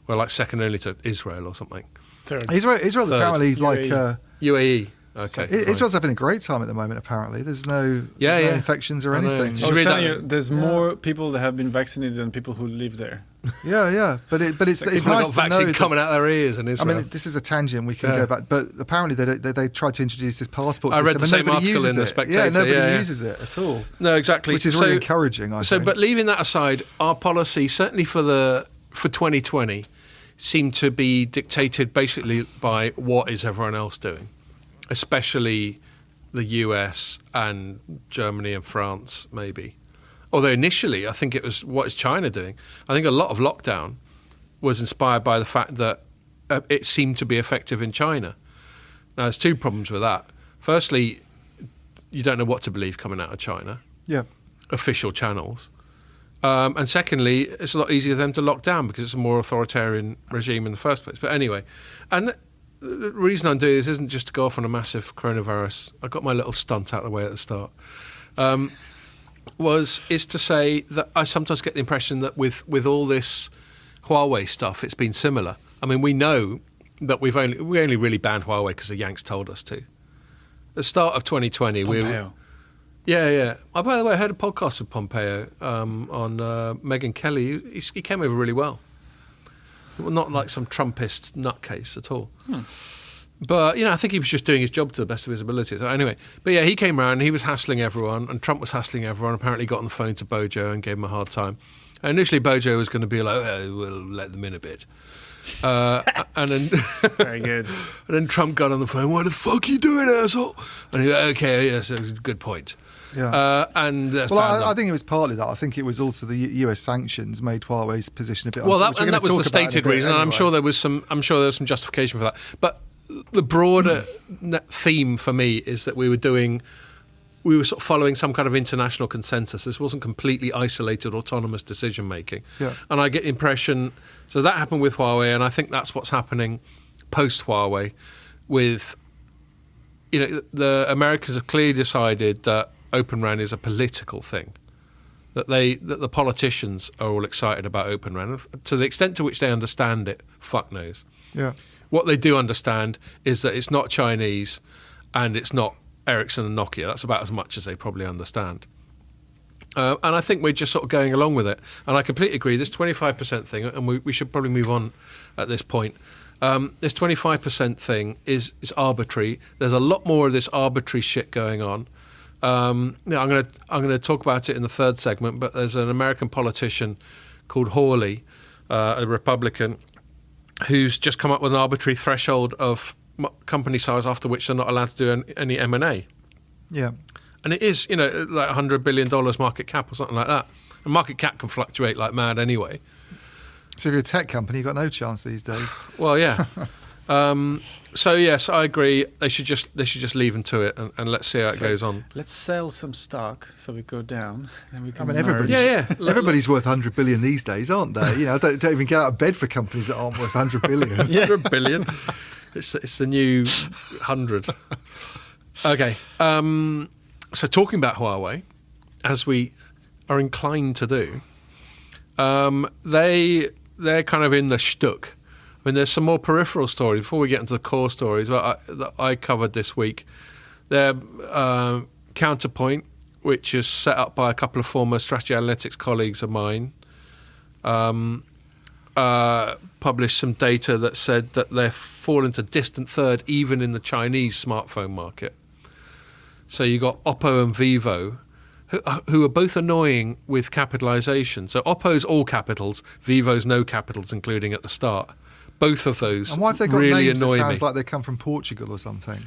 We're like second only to Israel or something. Israel's apparently UAE. Okay. Israel's having a great time at the moment, apparently. There's no infections or anything. I was telling you, there's more people that have been vaccinated than people who live there. Yeah. But it's People nice have to got know vaccine that, coming out their ears in Israel. I mean, this is a tangent. We can go back, but apparently they tried to introduce this passport I system. read the same nobody article uses in The it. Spectator. Yeah, nobody uses it at all. No, exactly. Which is really encouraging, I think. But leaving that aside, our policy, certainly for 2020, seemed to be dictated basically by what is everyone else doing, especially the US and Germany and France, maybe. Although initially, I think it was, what is China doing? I think a lot of lockdown was inspired by the fact that it seemed to be effective in China. Now, there's two problems with that. Firstly, you don't know what to believe coming out of China. Yeah. Official channels. And secondly, it's a lot easier for them to lock down because it's a more authoritarian regime in the first place. But anyway, and the reason I'm doing this isn't just to go off on a massive coronavirus. I got my little stunt out of the way at the start. Is to say that I sometimes get the impression that with all this Huawei stuff, it's been similar. I mean, we know that we only really banned Huawei because the Yanks told us to. At the start of 2020, Pompeo. Yeah. Oh, by the way, I heard a podcast with Pompeo on Megyn Kelly. He came over really well. Not like some Trumpist nutcase at all. But, I think he was just doing his job to the best of his ability. So anyway, but yeah, he came around and he was hassling everyone, and Trump was hassling everyone. Apparently got on the phone to Bojo and gave him a hard time. And initially, Bojo was going to be like, we'll let them in a bit. And then Very good. And then Trump got on the phone, what the fuck are you doing, asshole? And he went, okay, yes, that's a good point. Yeah. And that's I think it was partly that. I think it was also the US sanctions made Huawei's position a bit. Well, that was the stated reason, and I'm sure there was some justification for that. But the broader theme for me is that we were sort of following some kind of international consensus. This wasn't completely isolated, autonomous decision making. Yeah. And I get the impression, so that happened with Huawei, and I think that's what's happening post Huawei. With the Americans have clearly decided that Open RAN is a political thing. That the politicians are all excited about Open RAN. To the extent to which they understand it, fuck knows. Yeah. What they do understand is that it's not Chinese and it's not Ericsson and Nokia. That's about as much as they probably understand. And I think we're just sort of going along with it. And I completely agree. This 25% thing, and we should probably move on at this point. This 25% thing is arbitrary. There's a lot more of this arbitrary shit going on. I'm going to talk about it in the third segment, but there's an American politician called Hawley, a Republican, who's just come up with an arbitrary threshold of company size after which they're not allowed to do any M&A. Yeah. And it is, like $100 billion market cap or something like that. And market cap can fluctuate like mad anyway. So if you're a tech company, you've got no chance these days. Well, yeah. So yes, I agree. They should just leave them to it and let's see how it goes on. Let's sell some stock so we go down and we can. Everybody's worth 100 billion these days, aren't they? Don't even get out of bed for companies that aren't worth 100 billion. 100 billion. It's the new 100. Okay. So talking about Huawei, as we are inclined to do, they're kind of in the shtuck. I mean, there's some more peripheral stories before we get into the core stories that I covered this week. Their Counterpoint, which is set up by a couple of former strategy analytics colleagues of mine, published some data that said that they've fallen to distant third even in the Chinese smartphone market. So you got Oppo and Vivo, who are both annoying with capitalisation. So Oppo's all capitals, Vivo's no capitals, including at the start. Both of those and why have they got really names that annoy sounds me. like they come from Portugal or something?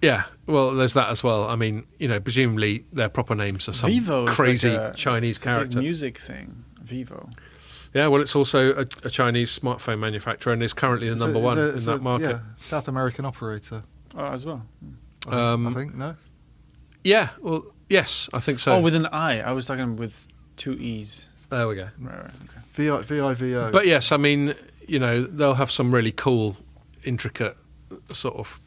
Yeah, well, there's that as well. I mean, presumably their proper names are some Vivo crazy is like Chinese character. A big music thing, Vivo. Yeah, well, it's also a Chinese smartphone manufacturer and is currently the number one in that market. Yeah, South American operator. Oh, as well. I think, no? Yeah, well, yes, I think so. Oh, with an I. I was talking with two E's. There we go. Right, okay. VIVO. But yes, I mean, they'll have some really cool, intricate sort of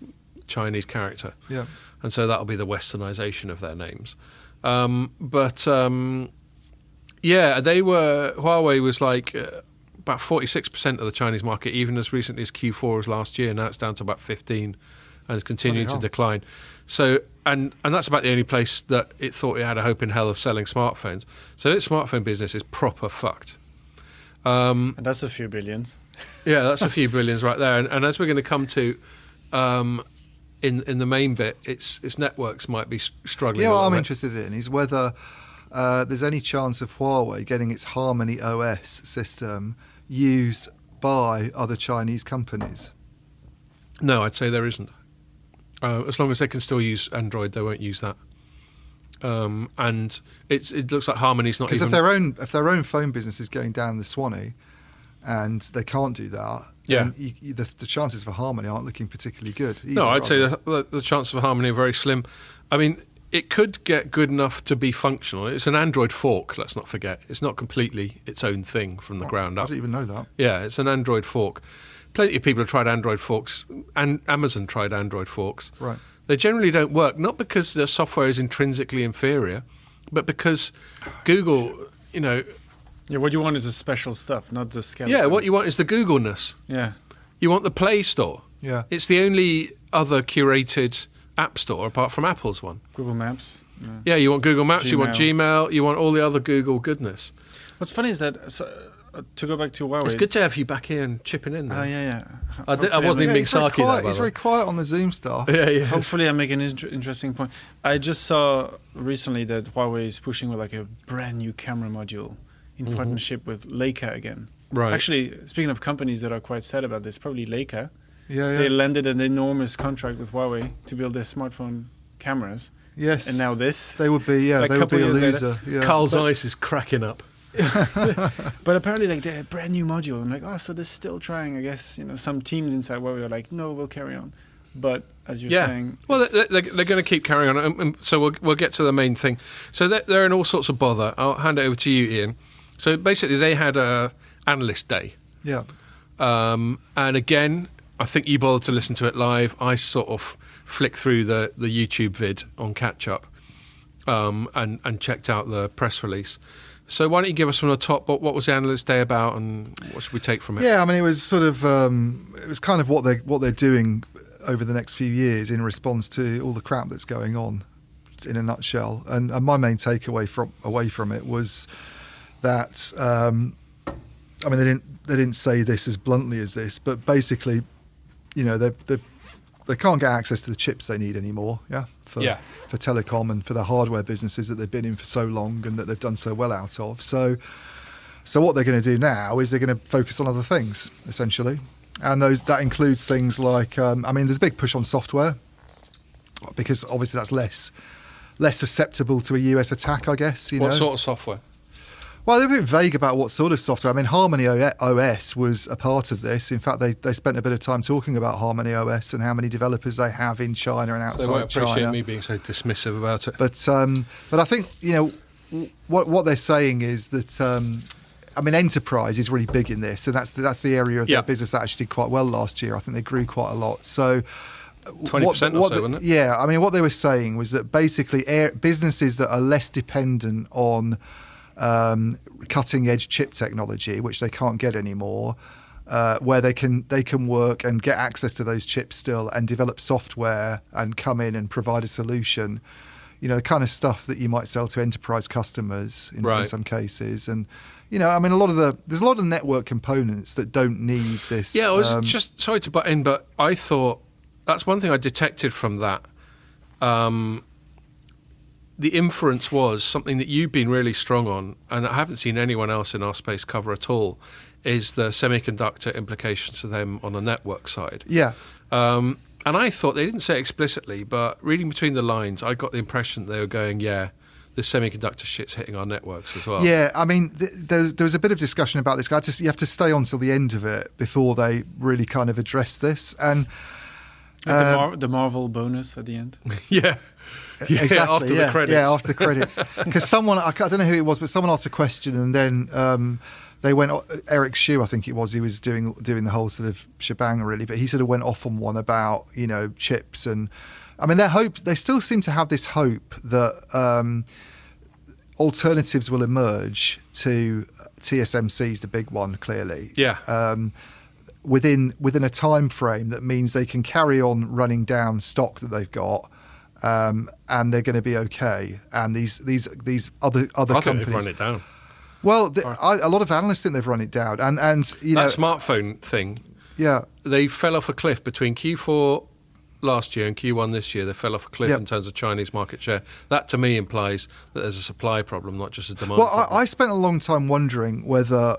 Chinese character. Yeah. And so that'll be the westernization of their names. Huawei was like about 46% of the Chinese market, even as recently as Q4 as last year. Now it's down to about 15 and it's continuing to decline. So, and that's about the only place that it thought it had a hope in hell of selling smartphones. So its smartphone business is proper fucked. And that's a few billions. Yeah, that's a few billions right there. And as we're going to come to in the main bit, its networks might be struggling. You know a what little I'm bit. interested in is whether there's any chance of Huawei getting its Harmony OS system used by other Chinese companies. No, I'd say there isn't. As long as they can still use Android, they won't use that. And it looks like Harmony's not Because even... if their own phone business is going down the Swanee and they can't do that, Yeah. then the chances for Harmony aren't looking particularly good either, No, I'd are say they? the chances of Harmony are very slim. I mean, it could get good enough to be functional. It's an Android fork, let's not forget. It's not completely its own thing from the ground I up. didn't even know that. Yeah, it's an Android fork. Plenty of people have tried Android forks, and Amazon tried Android forks. Right. They generally don't work, not because the software is intrinsically inferior, but because Google, Yeah, what you want is the special stuff, not the skeleton. yeah, what you want is the Google-ness. Yeah. You want the Play Store. Yeah. It's the only other curated app store apart from Apple's one. Google Maps. Yeah. Yeah, you want Google Maps, you want Gmail. Gmail, you want all the other Google goodness. What's funny is that, to go back to Huawei... It's good to have you back here and chipping in. Oh, There. yeah. I wasn't even being he's very sarky there, quiet. by He's the very way. quiet on the Zoom stuff. Yeah. Hopefully I make an interesting point. I just saw recently that Huawei is pushing with like a brand new camera module in partnership with Leica again. Right. Actually, speaking of companies that are quite sad about this, probably Leica. Yeah, They yeah. landed an enormous contract with Huawei to build their smartphone cameras. Yes. And now this. They would be, Like they would couple be a years loser. Yeah. Carl Zeiss is cracking up. But apparently, like, they're a brand new module. I'm like, oh, so they're still trying. I guess, some teams inside Huawei are like, no, we'll carry on. But as you're saying... Well, it's- they're going to keep carrying on. So we'll get to the main thing. So they're in all sorts of bother. I'll hand it over to you, Ian. So basically, they had a analyst day. Yeah. And again, I think you bothered to listen to it live. I sort of flicked through the YouTube vid on catch up and checked out the press release. So why don't you give us from the top what was the analyst day about and what should we take from it? Yeah, I mean, it was sort of it was kind of what they're doing over the next few years in response to all the crap that's going on, in a nutshell. And my main takeaway away from it was that I mean, they didn't say this as bluntly as this, but basically, they can't get access to the chips they need anymore. For telecom and for the hardware businesses that they've been in for so long and that they've done so well out of. So what they're going to do now is they're going to focus on other things, essentially. And that includes things like, I mean, there's a big push on software because obviously that's less susceptible to a US attack, I guess. What sort of software? Well, they're a bit vague about what sort of software. I mean, Harmony OS was a part of this. In fact, they spent a bit of time talking about Harmony OS and how many developers they have in China and outside They won't appreciate China. me being so dismissive about it. But I think, what they're saying is that, I mean, enterprise is really big in this. And that's the area of their business that actually did quite well last year. I think they grew quite a lot. So 20% or so, wasn't it? Yeah, I mean, what they were saying was that basically businesses that are less dependent on cutting edge chip technology, which they can't get anymore, where they can work and get access to those chips still and develop software and come in and provide a solution, the kind of stuff that you might sell to enterprise customers in some cases. And I mean, there's a lot of network components that don't need this. Yeah, I was just sorry to butt in, but I thought that's one thing I detected from that. The inference was something that you've been really strong on, and I haven't seen anyone else in our space cover at all, is the semiconductor implications to them on the network side. Yeah. And I thought, they didn't say it explicitly, but reading between the lines, I got the impression they were going, the semiconductor shit's hitting our networks as well. Yeah, I mean, there was a bit of discussion about this. You have to stay on till the end of it before they really kind of address this. And the Marvel bonus at the end. Yeah. Yeah, exactly. after the credits. Yeah, after the credits. Because I don't know who it was, but someone asked a question, and then they went. Eric Shue, I think it was. He was doing the whole sort of shebang, really. But he sort of went off on one about chips, and I mean, they still seem to have this hope that alternatives will emerge to TSMC's the big one, clearly. Yeah. Within a time frame that means they can carry on running down stock that they've got. And they're going to be okay. And these other I think companies they've run it down. Well, a lot of analysts think they've run it down, and you know, that smartphone thing. Yeah, they fell off a cliff between Q4 last year and Q1 this year. They fell off a cliff in terms of Chinese market share. That to me implies that there's a supply problem, not just a demand problem. I spent a long time wondering whether,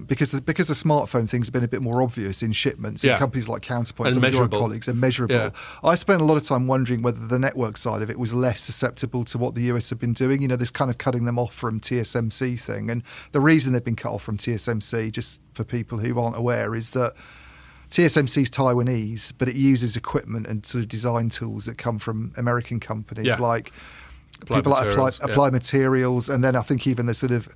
because the smartphone thing's been a bit more obvious in shipments, and companies like Counterpoint, some of your colleagues, are measurable. Yeah. I spent a lot of time wondering whether the network side of it was less susceptible to what the US have been doing. You know, this kind of cutting them off from TSMC thing. And the reason they've been cut off from TSMC, just for people who aren't aware, is that TSMC's Taiwanese, but it uses equipment and sort of design tools that come from American companies like Applied Materials, and then I think even the sort of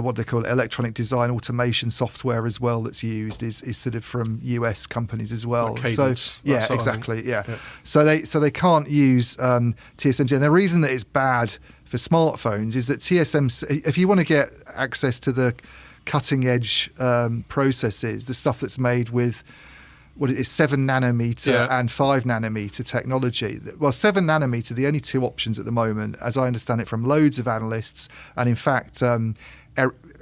what they call electronic design automation software as well that's used is sort of from US companies as well. Like Cadence, exactly. Yeah. So they can't use TSMC, and the reason that it's bad for smartphones is that TSMC, if you want to get access to the cutting edge processes, the stuff that's made with what it is 7 nanometer and 5 nanometer technology. Well, 7 nanometer, the only two options at the moment, as I understand it from loads of analysts, and in fact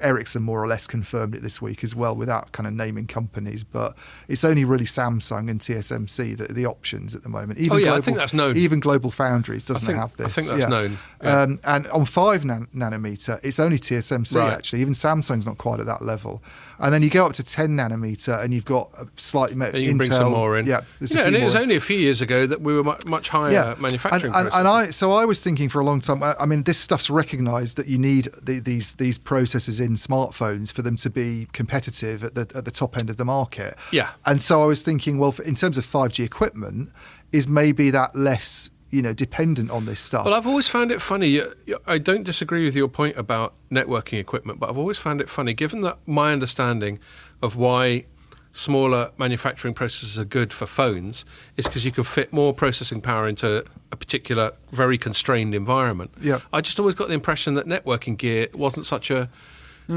Ericsson more or less confirmed it this week as well, without kind of naming companies, but it's only really Samsung and TSMC that are the options at the moment. Even I think that's known. Even Global Foundries doesn't have this. I think that's known. Yeah. And on 5 nanometer, it's only TSMC actually. Even Samsung's not quite at that level. And then you go up to 10 nanometer, and you've got a slightly you Intel. Can bring some more in. Yeah, and it was only a few years ago that we were much higher manufacturing. And I was thinking for a long time. I mean, this stuff's recognised that you need these processors in smartphones for them to be competitive at the top end of the market. Yeah. And so I was thinking, well, in terms of 5G equipment, is maybe that less, you know, dependent on this stuff? Well, I've always found it funny. I don't disagree with your point about networking equipment, but I've always found it funny, given that my understanding of why smaller manufacturing processes are good for phones is because you can fit more processing power into a particular very constrained environment. Yeah. I just always got the impression that networking gear wasn't such a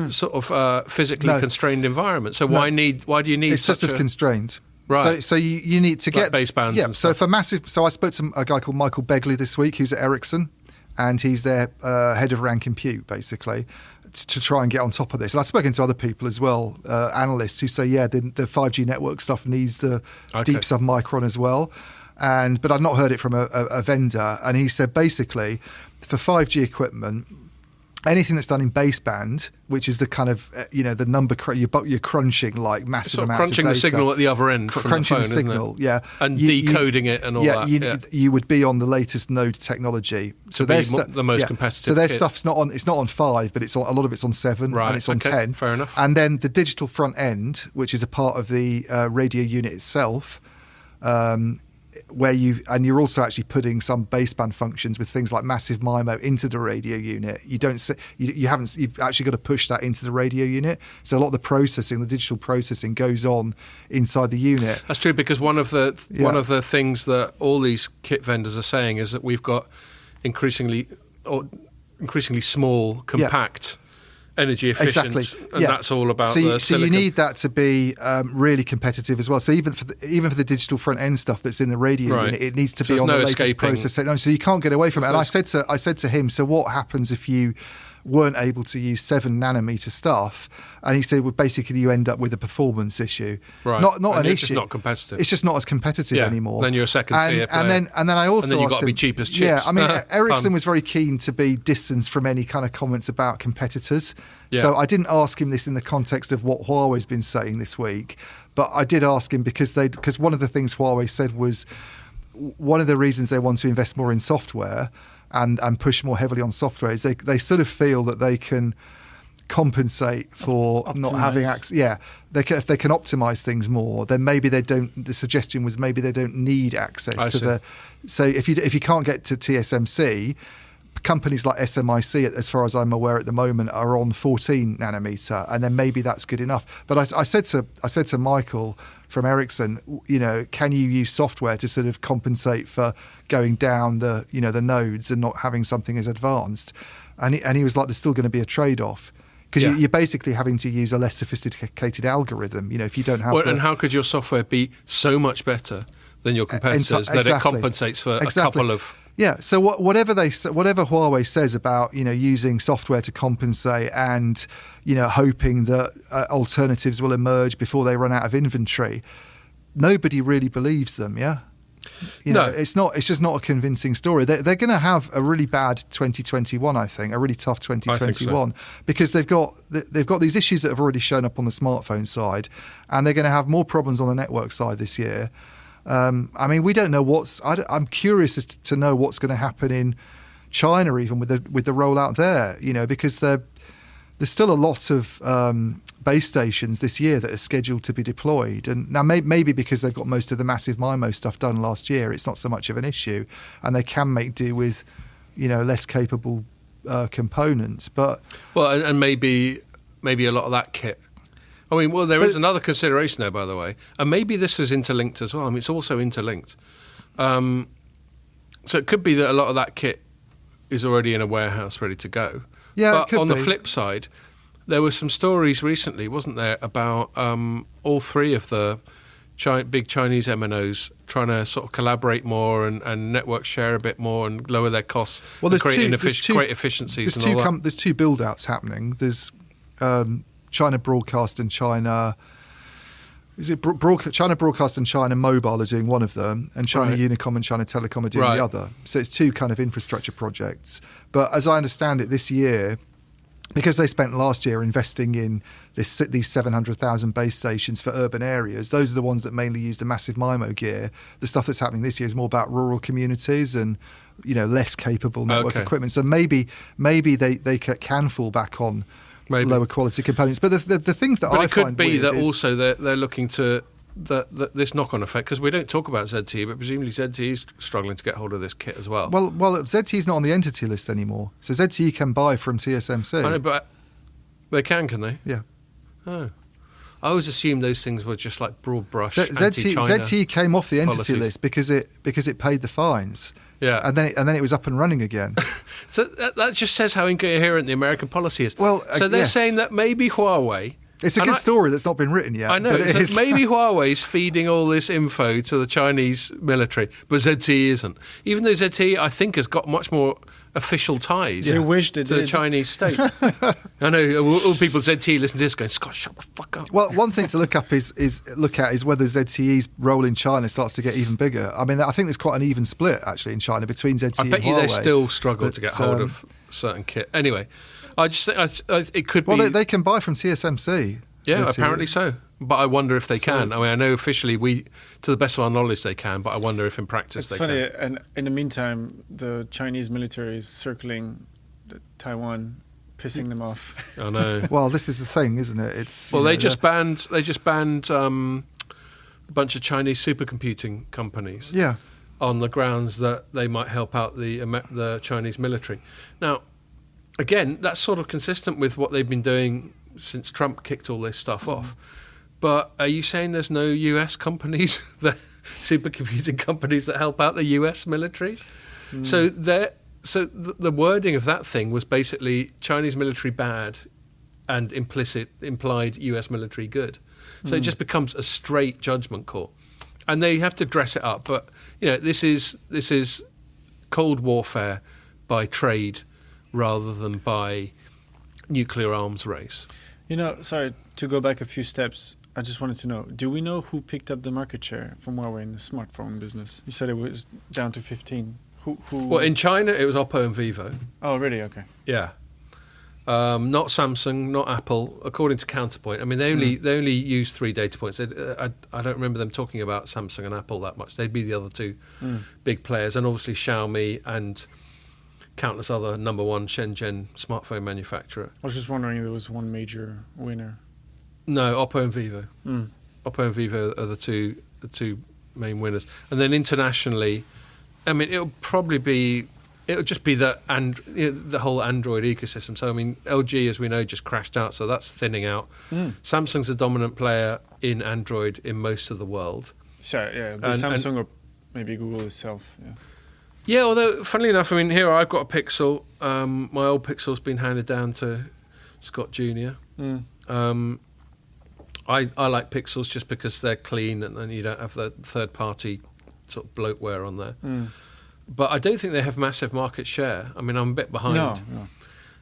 sort of physically constrained environment. So why do you need? It's just as constrained. Right. So you need to get basebands. Yeah. And so stuff. for massive. So I spoke to a guy called Michael Begley this week, who's at Ericsson, and he's their head of RAN compute, basically, to try and get on top of this. And I've spoken to other people as well, analysts, who say, the 5G network stuff needs the deep submicron as well. But I've not heard it from a vendor. And he said basically, for 5G equipment, anything that's done in baseband, which is the kind of the number you're crunching like massive amounts of data. Crunching the signal at the other end from the phone, signal, isn't it? And decoding it and all that. You would be on the latest node technology. So be the most competitive. So their stuff's not on 5, but it's on, a lot of it's on 7 and it's on 10. Fair enough. And then the digital front end, which is a part of the radio unit itself, where you're also actually putting some baseband functions with things like massive MIMO into the radio unit. You've actually got to push that into the radio unit. So a lot of the digital processing goes on inside the unit. That's true, because one of the things that all these kit vendors are saying is that we've got increasingly small, compact. Energy efficient, and that's all about the silicon. So you need that to be really competitive as well. So even for the digital front end stuff that's in the radio unit, it needs to be on the latest process technology. So you can't get away from it. And I said to him, so what happens if you weren't able to use 7 nanometer stuff? And he said, well, basically you end up with a performance issue. Right. Not an issue. It's just not competitive. It's just not as competitive anymore. Then you're a second tier player. And then I also and then you've got asked to be him, cheap as chips. Yeah, I mean, Ericsson was very keen to be distanced from any kind of comments about competitors. Yeah. So I didn't ask him this in the context of what Huawei's been saying this week, but I did ask him because one of the things Huawei said was one of the reasons they want to invest more in software and push more heavily on software is they sort of feel that they can compensate for not having access. Yeah, if they can optimize things more, then maybe they don't. The suggestion was maybe they don't need access to the. So if you can't get to TSMC, companies like SMIC, as far as I'm aware at the moment, are on 14 nanometer, and then maybe that's good enough. But I said to Michael from Ericsson, can you use software to sort of compensate for going down the nodes and not having something as advanced? And he was like, there's still going to be a trade-off. Because you're basically having to use a less sophisticated algorithm, if you don't have. And how could your software be so much better than your competitors that it compensates for a couple of Yeah. So whatever Huawei says about using software to compensate and hoping that alternatives will emerge before they run out of inventory, nobody really believes them. Yeah. No. It's just not a convincing story. They're going to have a really bad 2021, I think, a really tough 2021, because they've got these issues that have already shown up on the smartphone side, and they're going to have more problems on the network side this year. I mean, we don't know I'm curious as to know what's going to happen in China, even with the rollout there. Because there's still a lot of base stations this year that are scheduled to be deployed, and now maybe because they've got most of the massive MIMO stuff done last year, it's not so much of an issue, and they can make do with less capable components. But and maybe a lot of that kit. I mean, there is another consideration there, by the way, and maybe this is interlinked as well. I mean, it's also interlinked. So it could be that a lot of that kit is already in a warehouse ready to go. Yeah, but it could on be. The flip side, there were some stories recently, wasn't there, about all three of the big Chinese MNOs trying to sort of collaborate more and network share a bit more and lower their costs, and create great efficiencies. There's two build-outs happening. There's China Broadcast and China... Is it China Broadcast and China Mobile are doing one of them, and China Unicom and China Telecom are doing the other. So it's two kind of infrastructure projects. But as I understand it, this year, because they spent last year investing in these 700,000 base stations for urban areas, those are the ones that mainly use the massive MIMO gear. The stuff that's happening this year is more about rural communities and less capable network equipment. So maybe they can fall back on lower quality components. But the thing that I find weird is... But it could be that also they're looking to... this knock-on effect, because we don't talk about ZTE, but presumably ZTE is struggling to get hold of this kit as well. Well, ZTE is not on the entity list anymore, so ZTE can buy from TSMC. I know, but they can they? Yeah. Oh. I always assumed those things were just like broad brush anti-China ZTE came off the entity policies. list because it paid the fines. Yeah, and then it was up and running again. So that just says how incoherent the American policy is. Well, so they're saying that maybe Huawei... It's a good story that's not been written yet. I know. But So maybe Huawei's feeding all this info to the Chinese military, but ZTE isn't. Even though ZTE, I think, has got much more official ties to the Chinese state. I know all people ZTE listen to this going, Scott, shut the fuck up. Well, one thing to look at is whether ZTE's role in China starts to get even bigger. I mean, I think there's quite an even split actually in China between ZTE and Huawei. I bet you they still struggle to get hold of certain kit. Anyway, I just think it could be... Well, they can buy from TSMC. Yeah, apparently so. But I wonder if they can. I mean, I know officially to the best of our knowledge, they can, but I wonder if in practice they can. It's funny, and in the meantime, the Chinese military is circling Taiwan, pissing them off. I know. Well, this is the thing, isn't it? They just banned a bunch of Chinese supercomputing companies. Yeah. On the grounds that they might help out the Chinese military. Now, again, that's sort of consistent with what they've been doing since Trump kicked all this stuff off. But are you saying there's no US companies, supercomputing companies that help out the US military? So the wording of that thing was basically Chinese military bad and implied US military good. So it just becomes a straight judgment call. And they have to dress it up. But, this is Cold Warfare by trade rather than by nuclear arms race. Sorry, to go back a few steps, I just wanted to know, do we know who picked up the market share from Huawei in the smartphone business? You said it was down to 15. Who? Well, in China, it was Oppo and Vivo. Oh, really? Okay. Yeah. Not Samsung, not Apple, according to Counterpoint. I mean, they only use 3 data points. I don't remember them talking about Samsung and Apple that much. They'd be the other two big players, and obviously Xiaomi and countless other number one Shenzhen smartphone manufacturer. I was just wondering if there was one major winner. No, Oppo and Vivo. Oppo and Vivo are the two main winners. And then internationally, I mean, it'll just be the whole Android ecosystem. So I mean, LG, as we know, just crashed out, so that's thinning out. Samsung's a dominant player in Android in most of the world. So yeah, Samsung or maybe Google itself. Yeah. Yeah, although, funnily enough, I mean, here I've got a Pixel. My old Pixel's been handed down to Scott Jr. I like Pixels just because they're clean and you don't have the third-party sort of bloatware on there. but I don't think they have massive market share. I mean, I'm a bit behind.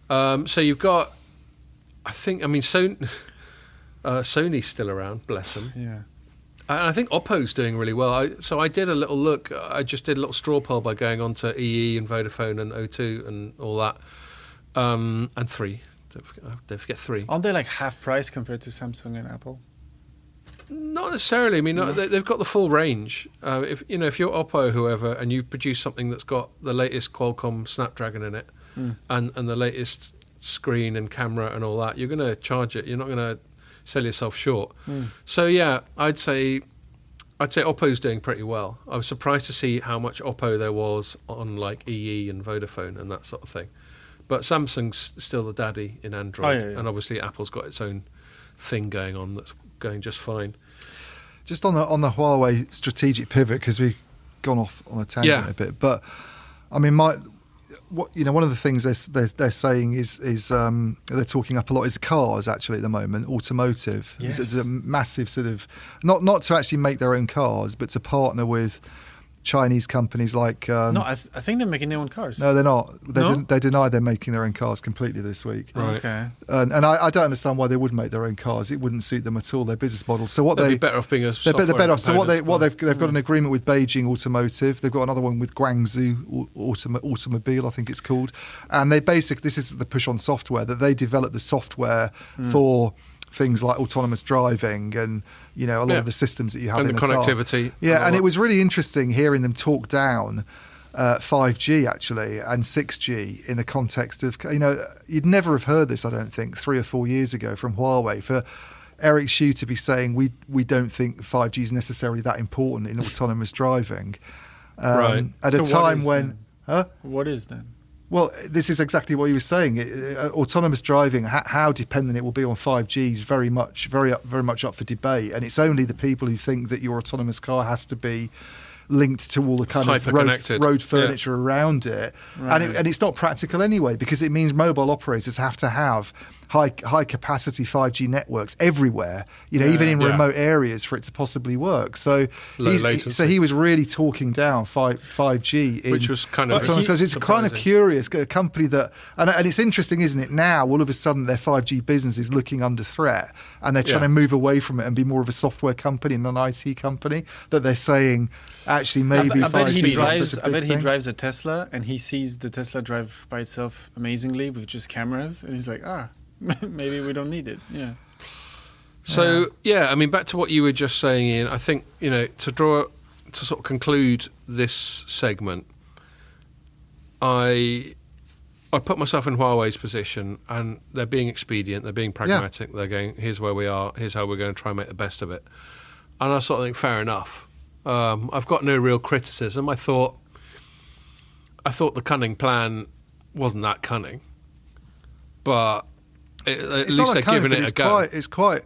No. So you've got, Sony's still around, bless them. Yeah. And I think Oppo's doing really well. So I did a little look. I just did a little straw poll by going on to EE and Vodafone and O2 and all that. And 3. Don't forget 3. Aren't they like half price compared to Samsung and Apple? Not necessarily. I mean, they've got the full range. If you're Oppo, whoever, and you produce something that's got the latest Qualcomm Snapdragon in it, and the latest screen and camera and all that, you're going to charge it. You're not going to sell yourself short. So yeah, I'd say Oppo's doing pretty well. I was surprised to see how much Oppo there was on like EE and Vodafone and that sort of thing. But Samsung's still the daddy in Android, and obviously Apple's got its own thing going on that's going just fine. Just on the Huawei strategic pivot, because we've gone off on a tangent a bit, but I mean, one of the things they're saying is they're talking up a lot is cars actually at the moment, automotive. Yes. It's a massive sort of not to actually make their own cars, but to partner with Chinese companies like... no, I think they're making their own cars. No, they're not. No? They deny they're making their own cars completely this week. Right. Okay. And I don't understand why they would make their own cars. It wouldn't suit them at all, their business model. So what They'd be better off being a software they're better off. So they've component. got an agreement with Beijing Automotive. They've got another one with Guangzhou Automobile, I think it's called. And this is the push on software, that they develop the software for things like autonomous driving and a lot of the systems that you have and in the car. connectivity. Yeah, and it was really interesting hearing them talk down 5G actually and 6G in the context of you'd never have heard this, I don't think, 3 or 4 years ago from Huawei, for Eric Xu to be saying we don't think 5G is necessarily that important in autonomous driving. Right. At a time when What is then? well, this is exactly what he was saying. Autonomous driving, how dependent it will be on 5G is very much up for debate. And it's only the people who think that your autonomous car has to be linked to all the kind of road furniture around it. Right. And it's not practical anyway, because it means mobile operators have to have high capacity 5G networks everywhere, even in remote areas for it to possibly work. So he was really talking down 5G, which was kind of it's kind of curious. A company that and it's interesting, isn't it? Now all of a sudden their 5G business is looking under threat, and they're trying to move away from it and be more of a software company and an IT company. That they're saying actually maybe I bet he 5G drives a Tesla and he sees the Tesla drive by itself amazingly with just cameras, and he's like, maybe we don't need it. Yeah. So I mean, back to what you were just saying, Ian. I think to sort of conclude this segment, I put myself in Huawei's position, and they're being expedient, they're being pragmatic. They're going, here's where we are, here's how we're going to try and make the best of it. And I sort of think, fair enough. I've got no real criticism. I thought the cunning plan wasn't that cunning, but at least they're giving it a go. It's quite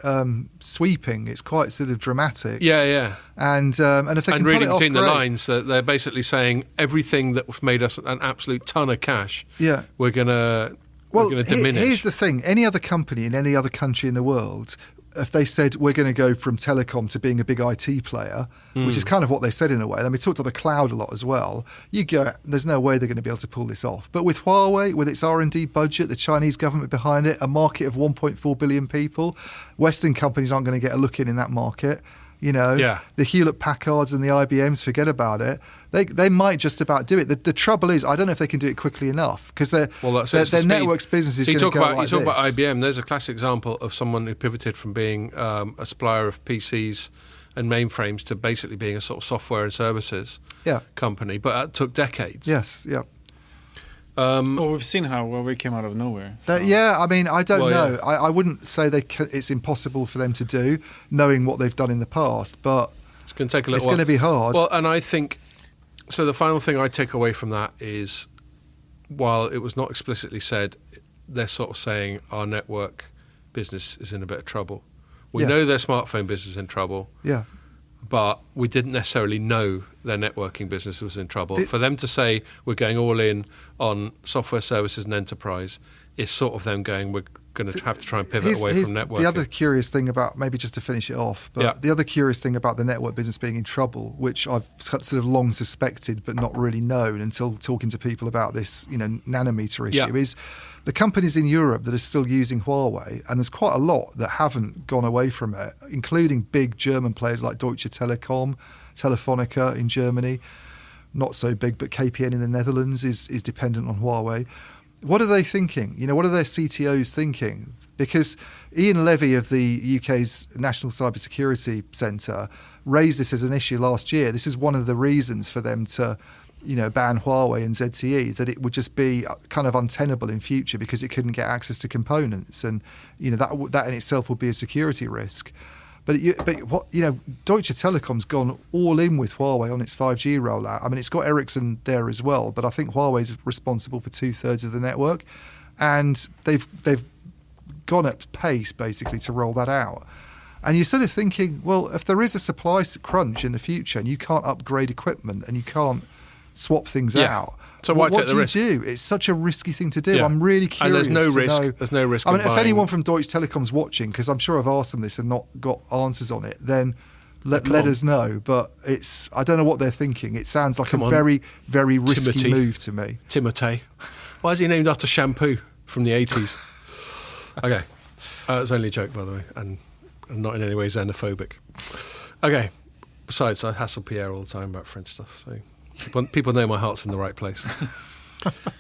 sweeping. It's quite sort of dramatic. Yeah. And if they can pull reading it off, between the great. lines, that they're basically saying everything that made us an absolute ton of cash, we're gonna diminish. Here's the thing: any other company in any other country in the world, if they said we're going to go from telecom to being a big IT player, which is kind of what they said in a way. Then we talked about the cloud a lot as well. You go, there's no way they're going to be able to pull this off. But with Huawei, with its R&D budget, the Chinese government behind it, a market of 1.4 billion people, Western companies aren't going to get a look in that market. The Hewlett Packards and the IBMs, forget about it. They might just about do it. The trouble is, I don't know if they can do it quickly enough, because their networks business is going to go like this. You talk about IBM. There's a classic example of someone who pivoted from being a supplier of PCs and mainframes to basically being a sort of software and services company. But that took decades. Yes, yeah. Well, we've seen how Huawei came out of nowhere. So. I mean, I don't know. Yeah. I wouldn't say it's impossible for them to do, knowing what they've done in the past, but it's going to take a little while. It's going to be hard. Well, and I think, so the final thing I take away from that is, while it was not explicitly said, they're sort of saying our network business is in a bit of trouble. We know their smartphone business is in trouble. Yeah. But we didn't necessarily know their networking business was in trouble. For them to say we're going all in on software services and enterprise is sort of them going, we're going to have to try and pivot away from networking. The other curious thing about, maybe just to finish it off, but the other curious thing about the network business being in trouble, which I've sort of long suspected but not really known until talking to people about this, nanometer issue, is the companies in Europe that are still using Huawei, and there's quite a lot that haven't gone away from it, including big German players like Deutsche Telekom, Telefonica in Germany, not so big, but KPN in the Netherlands is dependent on Huawei. What are they thinking? What are their CTOs thinking? Because Ian Levy of the UK's National Cybersecurity Centre raised this as an issue last year. This is one of the reasons for them to, ban Huawei and ZTE, that it would just be kind of untenable in future because it couldn't get access to components, and that in itself will be a security risk. But Deutsche Telekom's gone all in with Huawei on its 5G rollout. I mean, it's got Ericsson there as well, but I think Huawei's responsible for 2/3 of the network, and they've gone at pace basically to roll that out. And you're sort of thinking, well, if there is a supply crunch in the future and you can't upgrade equipment and you can't swap things out, so why take the risk? What do you do? It's such a risky thing to do. I'm really curious. And there's no risk. Know. There's no risk. I mean, if anyone from Deutsche Telekom's watching, because I'm sure I've asked them this and not got answers on it, then let us know. But I don't know what they're thinking. It sounds like a very, very risky move to me. Timotei. Why is he named after shampoo from the 80s? Okay. It's only a joke, by the way, and not in any way xenophobic. Okay. Besides, I hassle Pierre all the time about French stuff, so people know my heart's in the right place.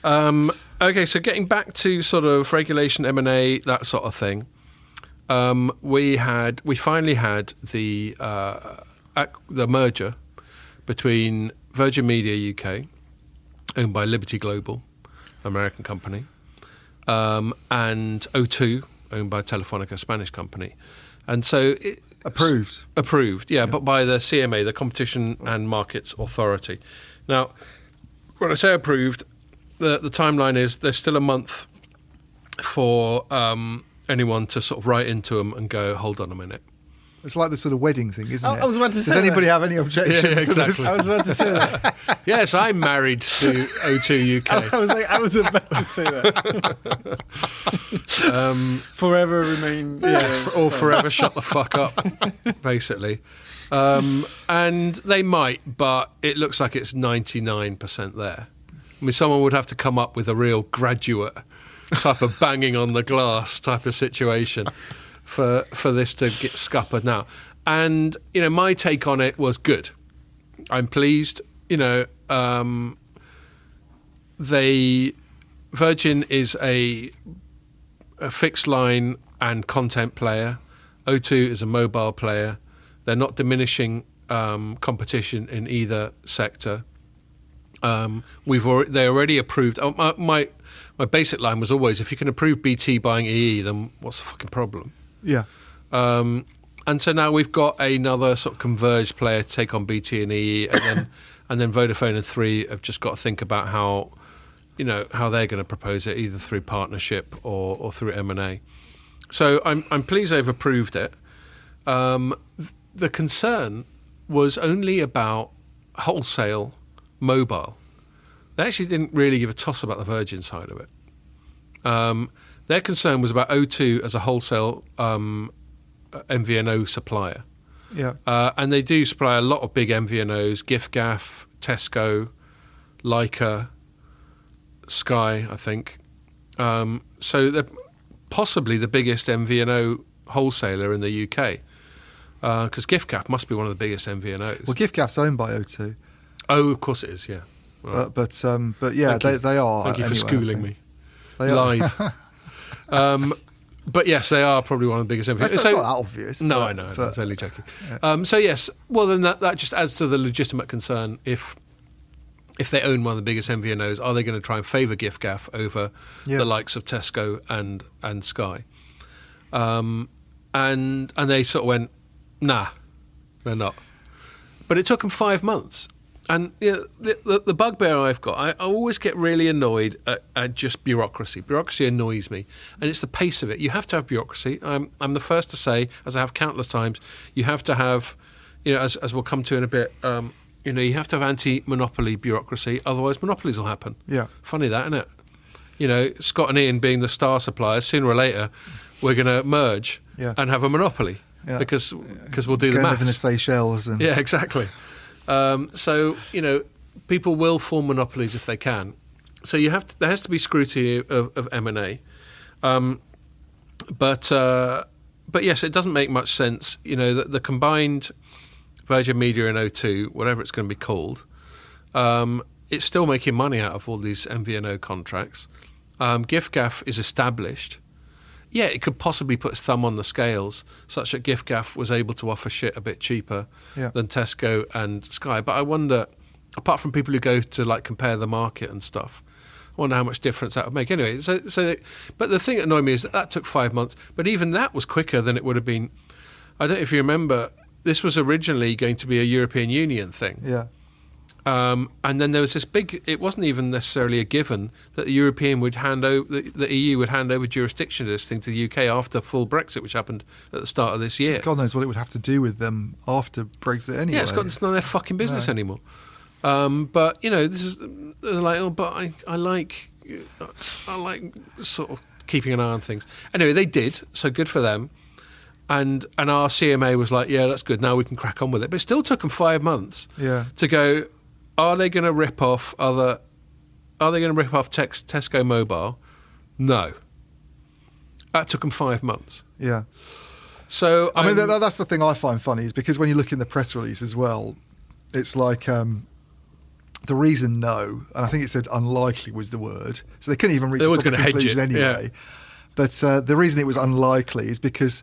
Okay, so getting back to sort of regulation, M&A, that sort of thing. We finally had the merger between Virgin Media UK, owned by Liberty Global, American company, and O2, owned by Telefonica, Spanish company. And so Approved, yeah, but by the CMA, the Competition and Markets Authority. Now, when I say approved, the timeline is there's still a month for anyone to sort of write into them and go, hold on a minute. It's like the sort of wedding thing, isn't it? I was about to say Does anybody have any objections? Yeah, exactly. I was about to say that. Yes, I'm married to O2 UK. I was about to say that. Forever remain... or forever shut the fuck up, basically. And they might, but it looks like it's 99% there. I mean, someone would have to come up with a real graduate type of banging on the glass type of situation for this to get scuppered now. And, my take on it was good. I'm pleased. Virgin is a fixed line and content player. O2 is a mobile player. They're not diminishing competition in either sector. They already approved. My basic line was always, if you can approve BT buying EE, then what's the fucking problem? Yeah. And so now we've got another sort of converged player to take on BT and EE, and then Vodafone and Three have just got to think about how they're going to propose it, either through partnership or through M&A. So I'm pleased they've approved it. The concern was only about wholesale mobile. They actually didn't really give a toss about the Virgin side of it. Their concern was about O2 as a wholesale MVNO supplier. Yeah. And they do supply a lot of big MVNOs, GIFGAF, Tesco, Leica, Sky, I think. So they're possibly the biggest MVNO wholesaler in the UK. Because GIFGAF must be one of the biggest MVNOs. Well, GIFGAF's owned by O2. Oh, of course it is, yeah. Right. But yeah, they are. Thank you for schooling me. They live. But yes, they are probably one of the biggest MVNOs. That's not that obvious. No, I know. I was only joking. Yeah. So yes, well then that just adds to the legitimate concern. If they own one of the biggest MVNOs, are they going to try and favour GIFGAF over the likes of Tesco and Sky? And they sort of went, nah, they're not. But it took them 5 months. And the bugbear I've got, I always get really annoyed at just bureaucracy. Bureaucracy annoys me, and it's the pace of it. You have to have bureaucracy. I'm the first to say, as I have countless times, you have to have, as we'll come to in a bit, you have to have anti-monopoly bureaucracy. Otherwise, monopolies will happen. Yeah, funny that, isn't it? Scott and Ian being the star suppliers, sooner or later, we're going to merge and have a monopoly because we'll do the maths. Live in the Seychelles. And Yeah, exactly. So, people will form monopolies if they can. So there has to be scrutiny of M&A. But yes, it doesn't make much sense, that the combined Virgin Media and O2, whatever it's going to be called, it's still making money out of all these MVNO contracts. giffgaff is established. Yeah, it could possibly put its thumb on the scales, such that giffgaff was able to offer shit a bit cheaper than Tesco and Sky. But I wonder, apart from people who go to compare the market and stuff, I wonder how much difference that would make. Anyway, but the thing that annoyed me is that took 5 months. But even that was quicker than it would have been. I don't know if you remember, this was originally going to be a European Union thing. Yeah. And then there was this big. It wasn't even necessarily a given that the European would hand over, the EU would hand over jurisdiction to this thing to the UK after full Brexit, which happened at the start of this year. God knows what it would have to do with them after Brexit anyway. Yeah, it's not their fucking business anymore. But this is but I like sort of keeping an eye on things. Anyway, they did, so good for them. And our CMA was like, yeah, that's good. Now we can crack on with it. But it still took them 5 months to go. Are they going to rip off Tesco Mobile? No. That took them 5 months. Yeah. So I mean, that's the thing I find funny is because when you look in the press release as well, it's like the reason no, and I think it said unlikely was the word. So they couldn't even reach a proper conclusion anyway. Yeah. But the reason it was unlikely is because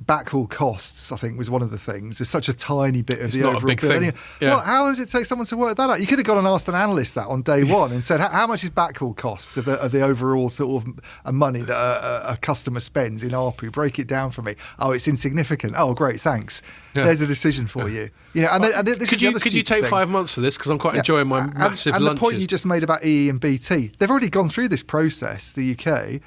backhaul costs, I think, was one of the things. It's such a tiny bit of the overall bill. Anyway, well, how does it take someone to work that out? You could have gone and asked an analyst that on day one and said, how much is backhaul costs of the overall sort of money that a customer spends in ARPU? Break it down for me. Oh, it's insignificant. Oh, great, thanks. Yeah. There's a decision for you. Could you take 5 months for this? Because I'm quite enjoying my massive and lunches. The point you just made about EE and BT, they've already gone through this process, the UK.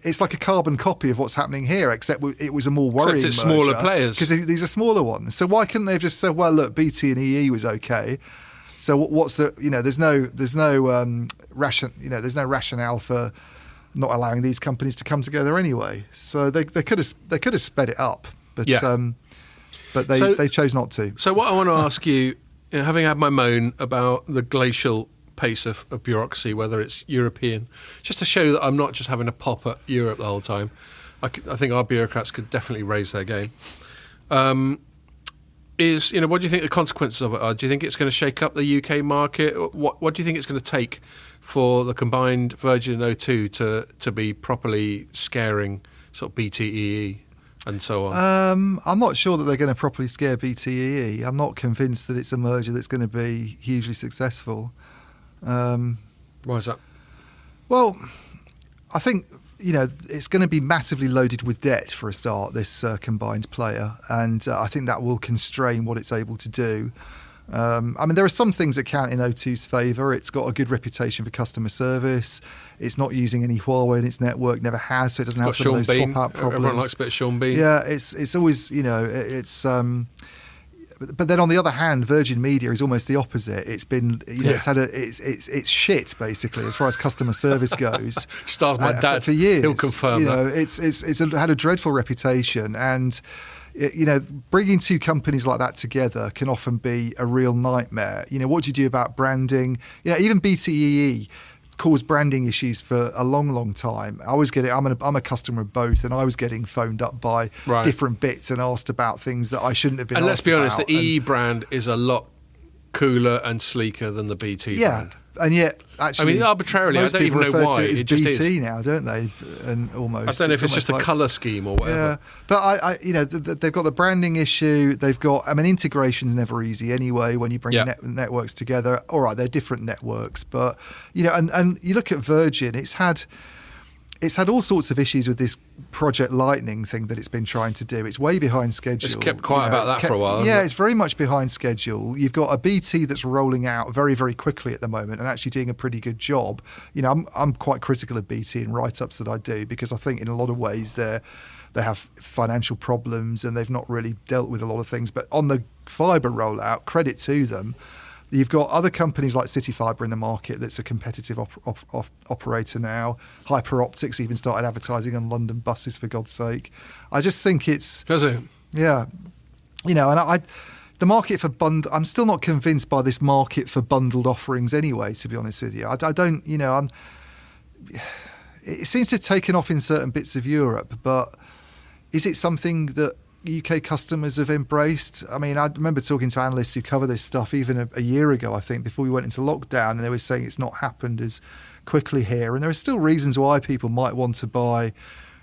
It's like a carbon copy of what's happening here, except it was a more worrying except it's smaller players. Because these are smaller ones. So why couldn't they have just said, well, look, BT and EE was okay. So what's the, there's no rationale for not allowing these companies to come together anyway. So they could have sped it up. But But they chose not to. So what I want to ask you, having had my moan about the glacial pace of bureaucracy, whether it's European, just to show that I'm not just having a pop at Europe the whole time, I think our bureaucrats could definitely raise their game. What do you think the consequences of it are? Do you think it's going to shake up the UK market? What do you think it's going to take for the combined Virgin and O2 to be properly scaring sort of BTEE? And so on. I'm not sure that they're going to properly scare BTEE. I'm not convinced that it's a merger that's going to be hugely successful. Why is that? Well, I think it's going to be massively loaded with debt for a start. This combined player, and I think that will constrain what it's able to do. There are some things that count in O2's favour. It's got a good reputation for customer service. It's not using any Huawei in its network, never has, so it doesn't have some of those swap-out problems. Everyone likes a bit of Sean Bean. Yeah, it's always, it's... But then on the other hand, Virgin Media is almost the opposite. It's been, it's shit basically as far as customer service goes. Stars my dad for years. He'll confirm that. It's had a dreadful reputation, and bringing two companies like that together can often be a real nightmare. What do you do about branding? Even BTEE caused branding issues for a long time. I'm a customer of both, and I was getting phoned up by different bits and asked about things that I shouldn't have been asked about. And let's be honest, the EE brand is a lot cooler and sleeker than the BT brand. And yet, actually, arbitrarily, I don't even know why. It just BT now, don't they? And almost. I don't know if it's just a colour scheme or whatever. Yeah, but they've got the branding issue. They've got. Integration's never easy anyway. When you bring networks together, all right, they're different networks, but and you look at Virgin, it's had all sorts of issues with this Project Lightning thing that it's been trying to do. It's way behind schedule. It's kept quiet about that for a while. Yeah, it's very much behind schedule. You've got a BT that's rolling out very, very quickly at the moment and actually doing a pretty good job. I'm quite critical of BT in write-ups that I do because I think in a lot of ways they have financial problems and they've not really dealt with a lot of things. But on the fibre rollout, credit to them. You've got other companies like City Fibre in the market that's a competitive operator now. Hyperoptics even started advertising on London buses, for God's sake. I just think it's... Does it? Yeah. And the market for I'm still not convinced by this market for bundled offerings anyway, to be honest with you. I don't, it seems to have taken off in certain bits of Europe, but is it something that UK customers have embraced? I mean, I remember talking to analysts who cover this stuff even a year ago, I think, before we went into lockdown, and they were saying it's not happened as quickly here. And there are still reasons why people might want to buy,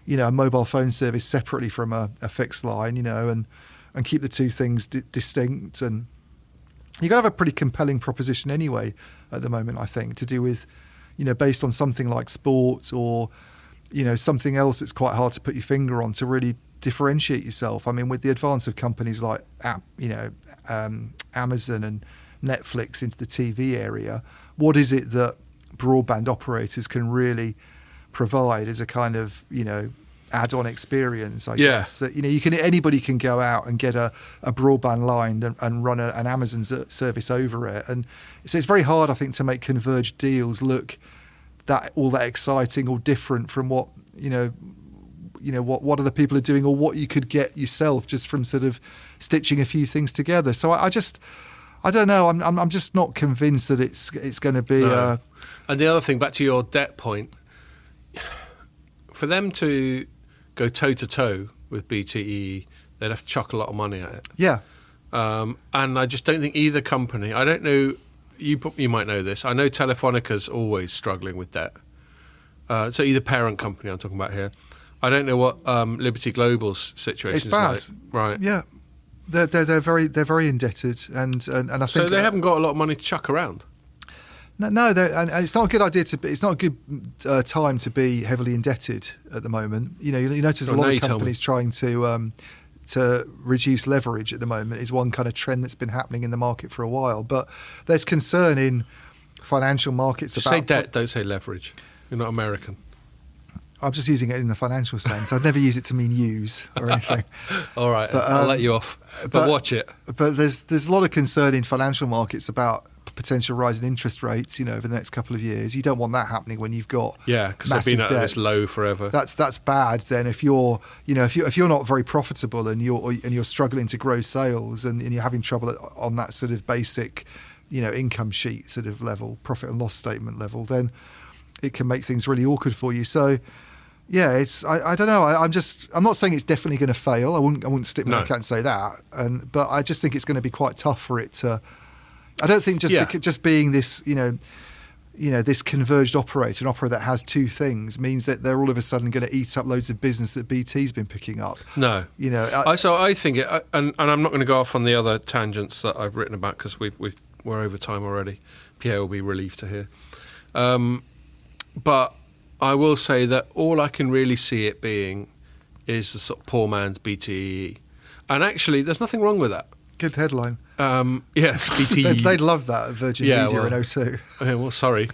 a mobile phone service separately from a fixed line, and keep the two things distinct. And you've got to have a pretty compelling proposition anyway at the moment, I think, to do with, based on something like sports or, something else that's quite hard to put your finger on to really differentiate yourself. I mean, with the advance of companies like, Amazon and Netflix into the TV area, what is it that broadband operators can really provide as a kind of, add-on experience, I guess. That, anybody can go out and get a broadband line and run an Amazon service over it. And so it's very hard, I think, to make converged deals look all that exciting or different from what, what other people are doing or what you could get yourself just from sort of stitching a few things together. So I don't know. I'm just not convinced that it's going to be. No. And the other thing, back to your debt point, for them to go toe to toe with BTE, they'd have to chuck a lot of money at it. Yeah. And I just don't think either company. I don't know. You might know this. I know Telefonica's always struggling with debt. So either parent company I'm talking about here. I don't know what Liberty Global's situation is like. It's bad, right? Yeah, they're very indebted, and I think so they haven't got a lot of money to chuck around. No, and it's not a good idea it's not a good time to be heavily indebted at the moment. You notice a lot of companies trying to reduce leverage at the moment is one kind of trend that's been happening in the market for a while. But there's concern in financial markets about... Say debt, don't say leverage. You're not American. I'm just using it in the financial sense. I'd never use it to mean use or anything. All right, but, I'll let you off. But watch it. But there's a lot of concern in financial markets about potential rise in interest rates, over the next couple of years. You don't want that happening when you've got because they've been at this low forever. That's bad. Then if you're not very profitable and you're struggling to grow sales and you're having trouble on that sort of basic, income sheet sort of level, profit and loss statement level, then it can make things really awkward for you. So. Yeah, I don't know. I'm not saying it's definitely going to fail. I wouldn't stick my neck out and say that. But I just think it's going to be quite tough for it to. I don't think just being this, this converged operator, an operator that has two things, means that they're all of a sudden going to eat up loads of business that BT's been picking up. No, so I think it, and I'm not going to go off on the other tangents that I've written about because we're over time already. Pierre will be relieved to hear, but. I will say that all I can really see it being is the sort of poor man's BTE. And actually, there's nothing wrong with that. Good headline. Yes, BTE. They'd love that at Virgin Media in 02. Okay, well, sorry.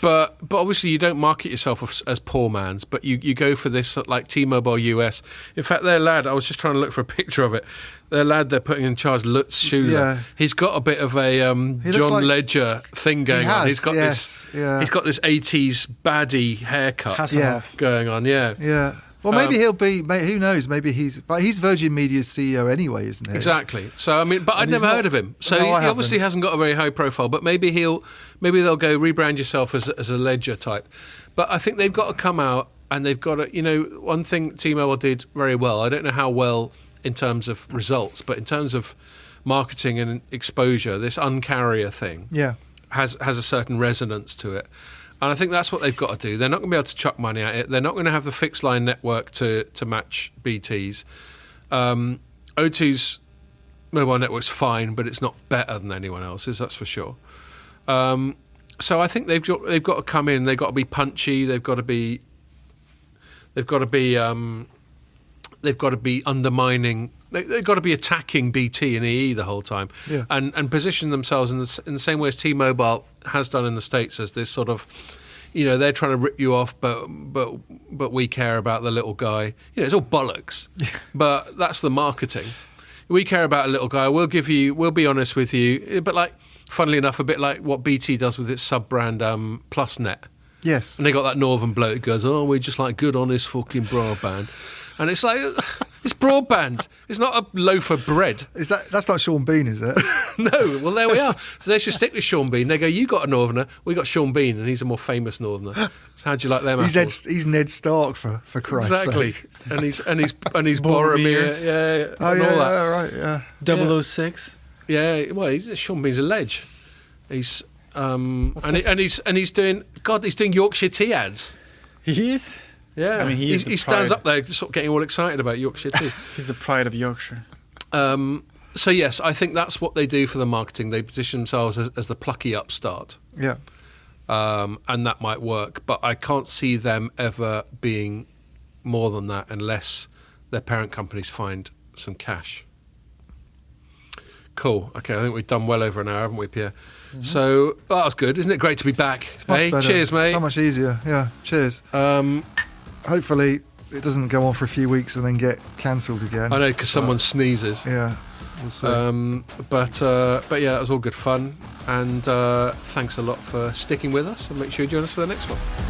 But obviously you don't market yourself as poor man's, but you go for this like T-Mobile US. In fact, their lad, I was just trying to look for a picture of it. Their lad they're putting in charge, Lutz Schuler. He's got a bit of a John Ledger thing going on. He's got this 80s baddie haircut going on. Yeah. Well, maybe he'll be. Who knows? Maybe he's Virgin Media's CEO anyway, isn't he? Exactly. So I mean, but I'd never heard of him. So he obviously hasn't got a very high profile. But maybe they'll go rebrand yourself as a Ledger type. But I think they've got to come out and they've got to. One thing T-Mobile did very well. I don't know how well in terms of results, but in terms of marketing and exposure, this uncarrier thing has a certain resonance to it. And I think that's what they've got to do. They're not going to be able to chuck money at it. They're not going to have the fixed line network to match BT's. O2's mobile network's fine, but it's not better than anyone else's. That's for sure. So I think they've got to come in. They've got to be punchy. They've got to be undermining. They've got to be attacking BT and EE the whole time, and position themselves in the same way as T-Mobile has done in the States as this sort of, they're trying to rip you off, but we care about the little guy. It's all bollocks, but that's the marketing. We care about a little guy. We'll be honest with you. But like, funnily enough, a bit like what BT does with its sub-brand PlusNet. Yes. And they got that northern bloke who goes, "Oh, we're just like good, honest fucking broadband." And it's like, it's broadband. It's not a loaf of bread. That's not Sean Bean, is it? No. Well, there we are. So they should stick with Sean Bean. They go, "You got a northerner. We got Sean Bean, and he's a more famous northerner." So how'd you like them apples? He's Ned Stark for Christ's Exactly. sake. And he's Boromir. Yeah. Oh and yeah, all that. yeah, right, yeah. 006. Yeah. Well, Sean Bean's a ledge. He's he's doing Yorkshire tea ads. He is. Yeah, I mean, he stands up there, sort of getting all excited about Yorkshire tea. He's the pride of Yorkshire. So yes, I think that's what they do for the marketing. They position themselves as the plucky upstart. Yeah. And that might work, but I can't see them ever being more than that unless their parent companies find some cash. Cool. Okay, I think we've done well over an hour, haven't we, Pierre? Mm-hmm. So that was good. Isn't it great to be back? Hey, cheers, mate. So much easier. Yeah, cheers. Hopefully it doesn't go on for a few weeks and then get cancelled again. I know, because someone sneezes. Yeah, we'll see. But yeah, that was all good fun. And thanks a lot for sticking with us, and make sure you join us for the next one.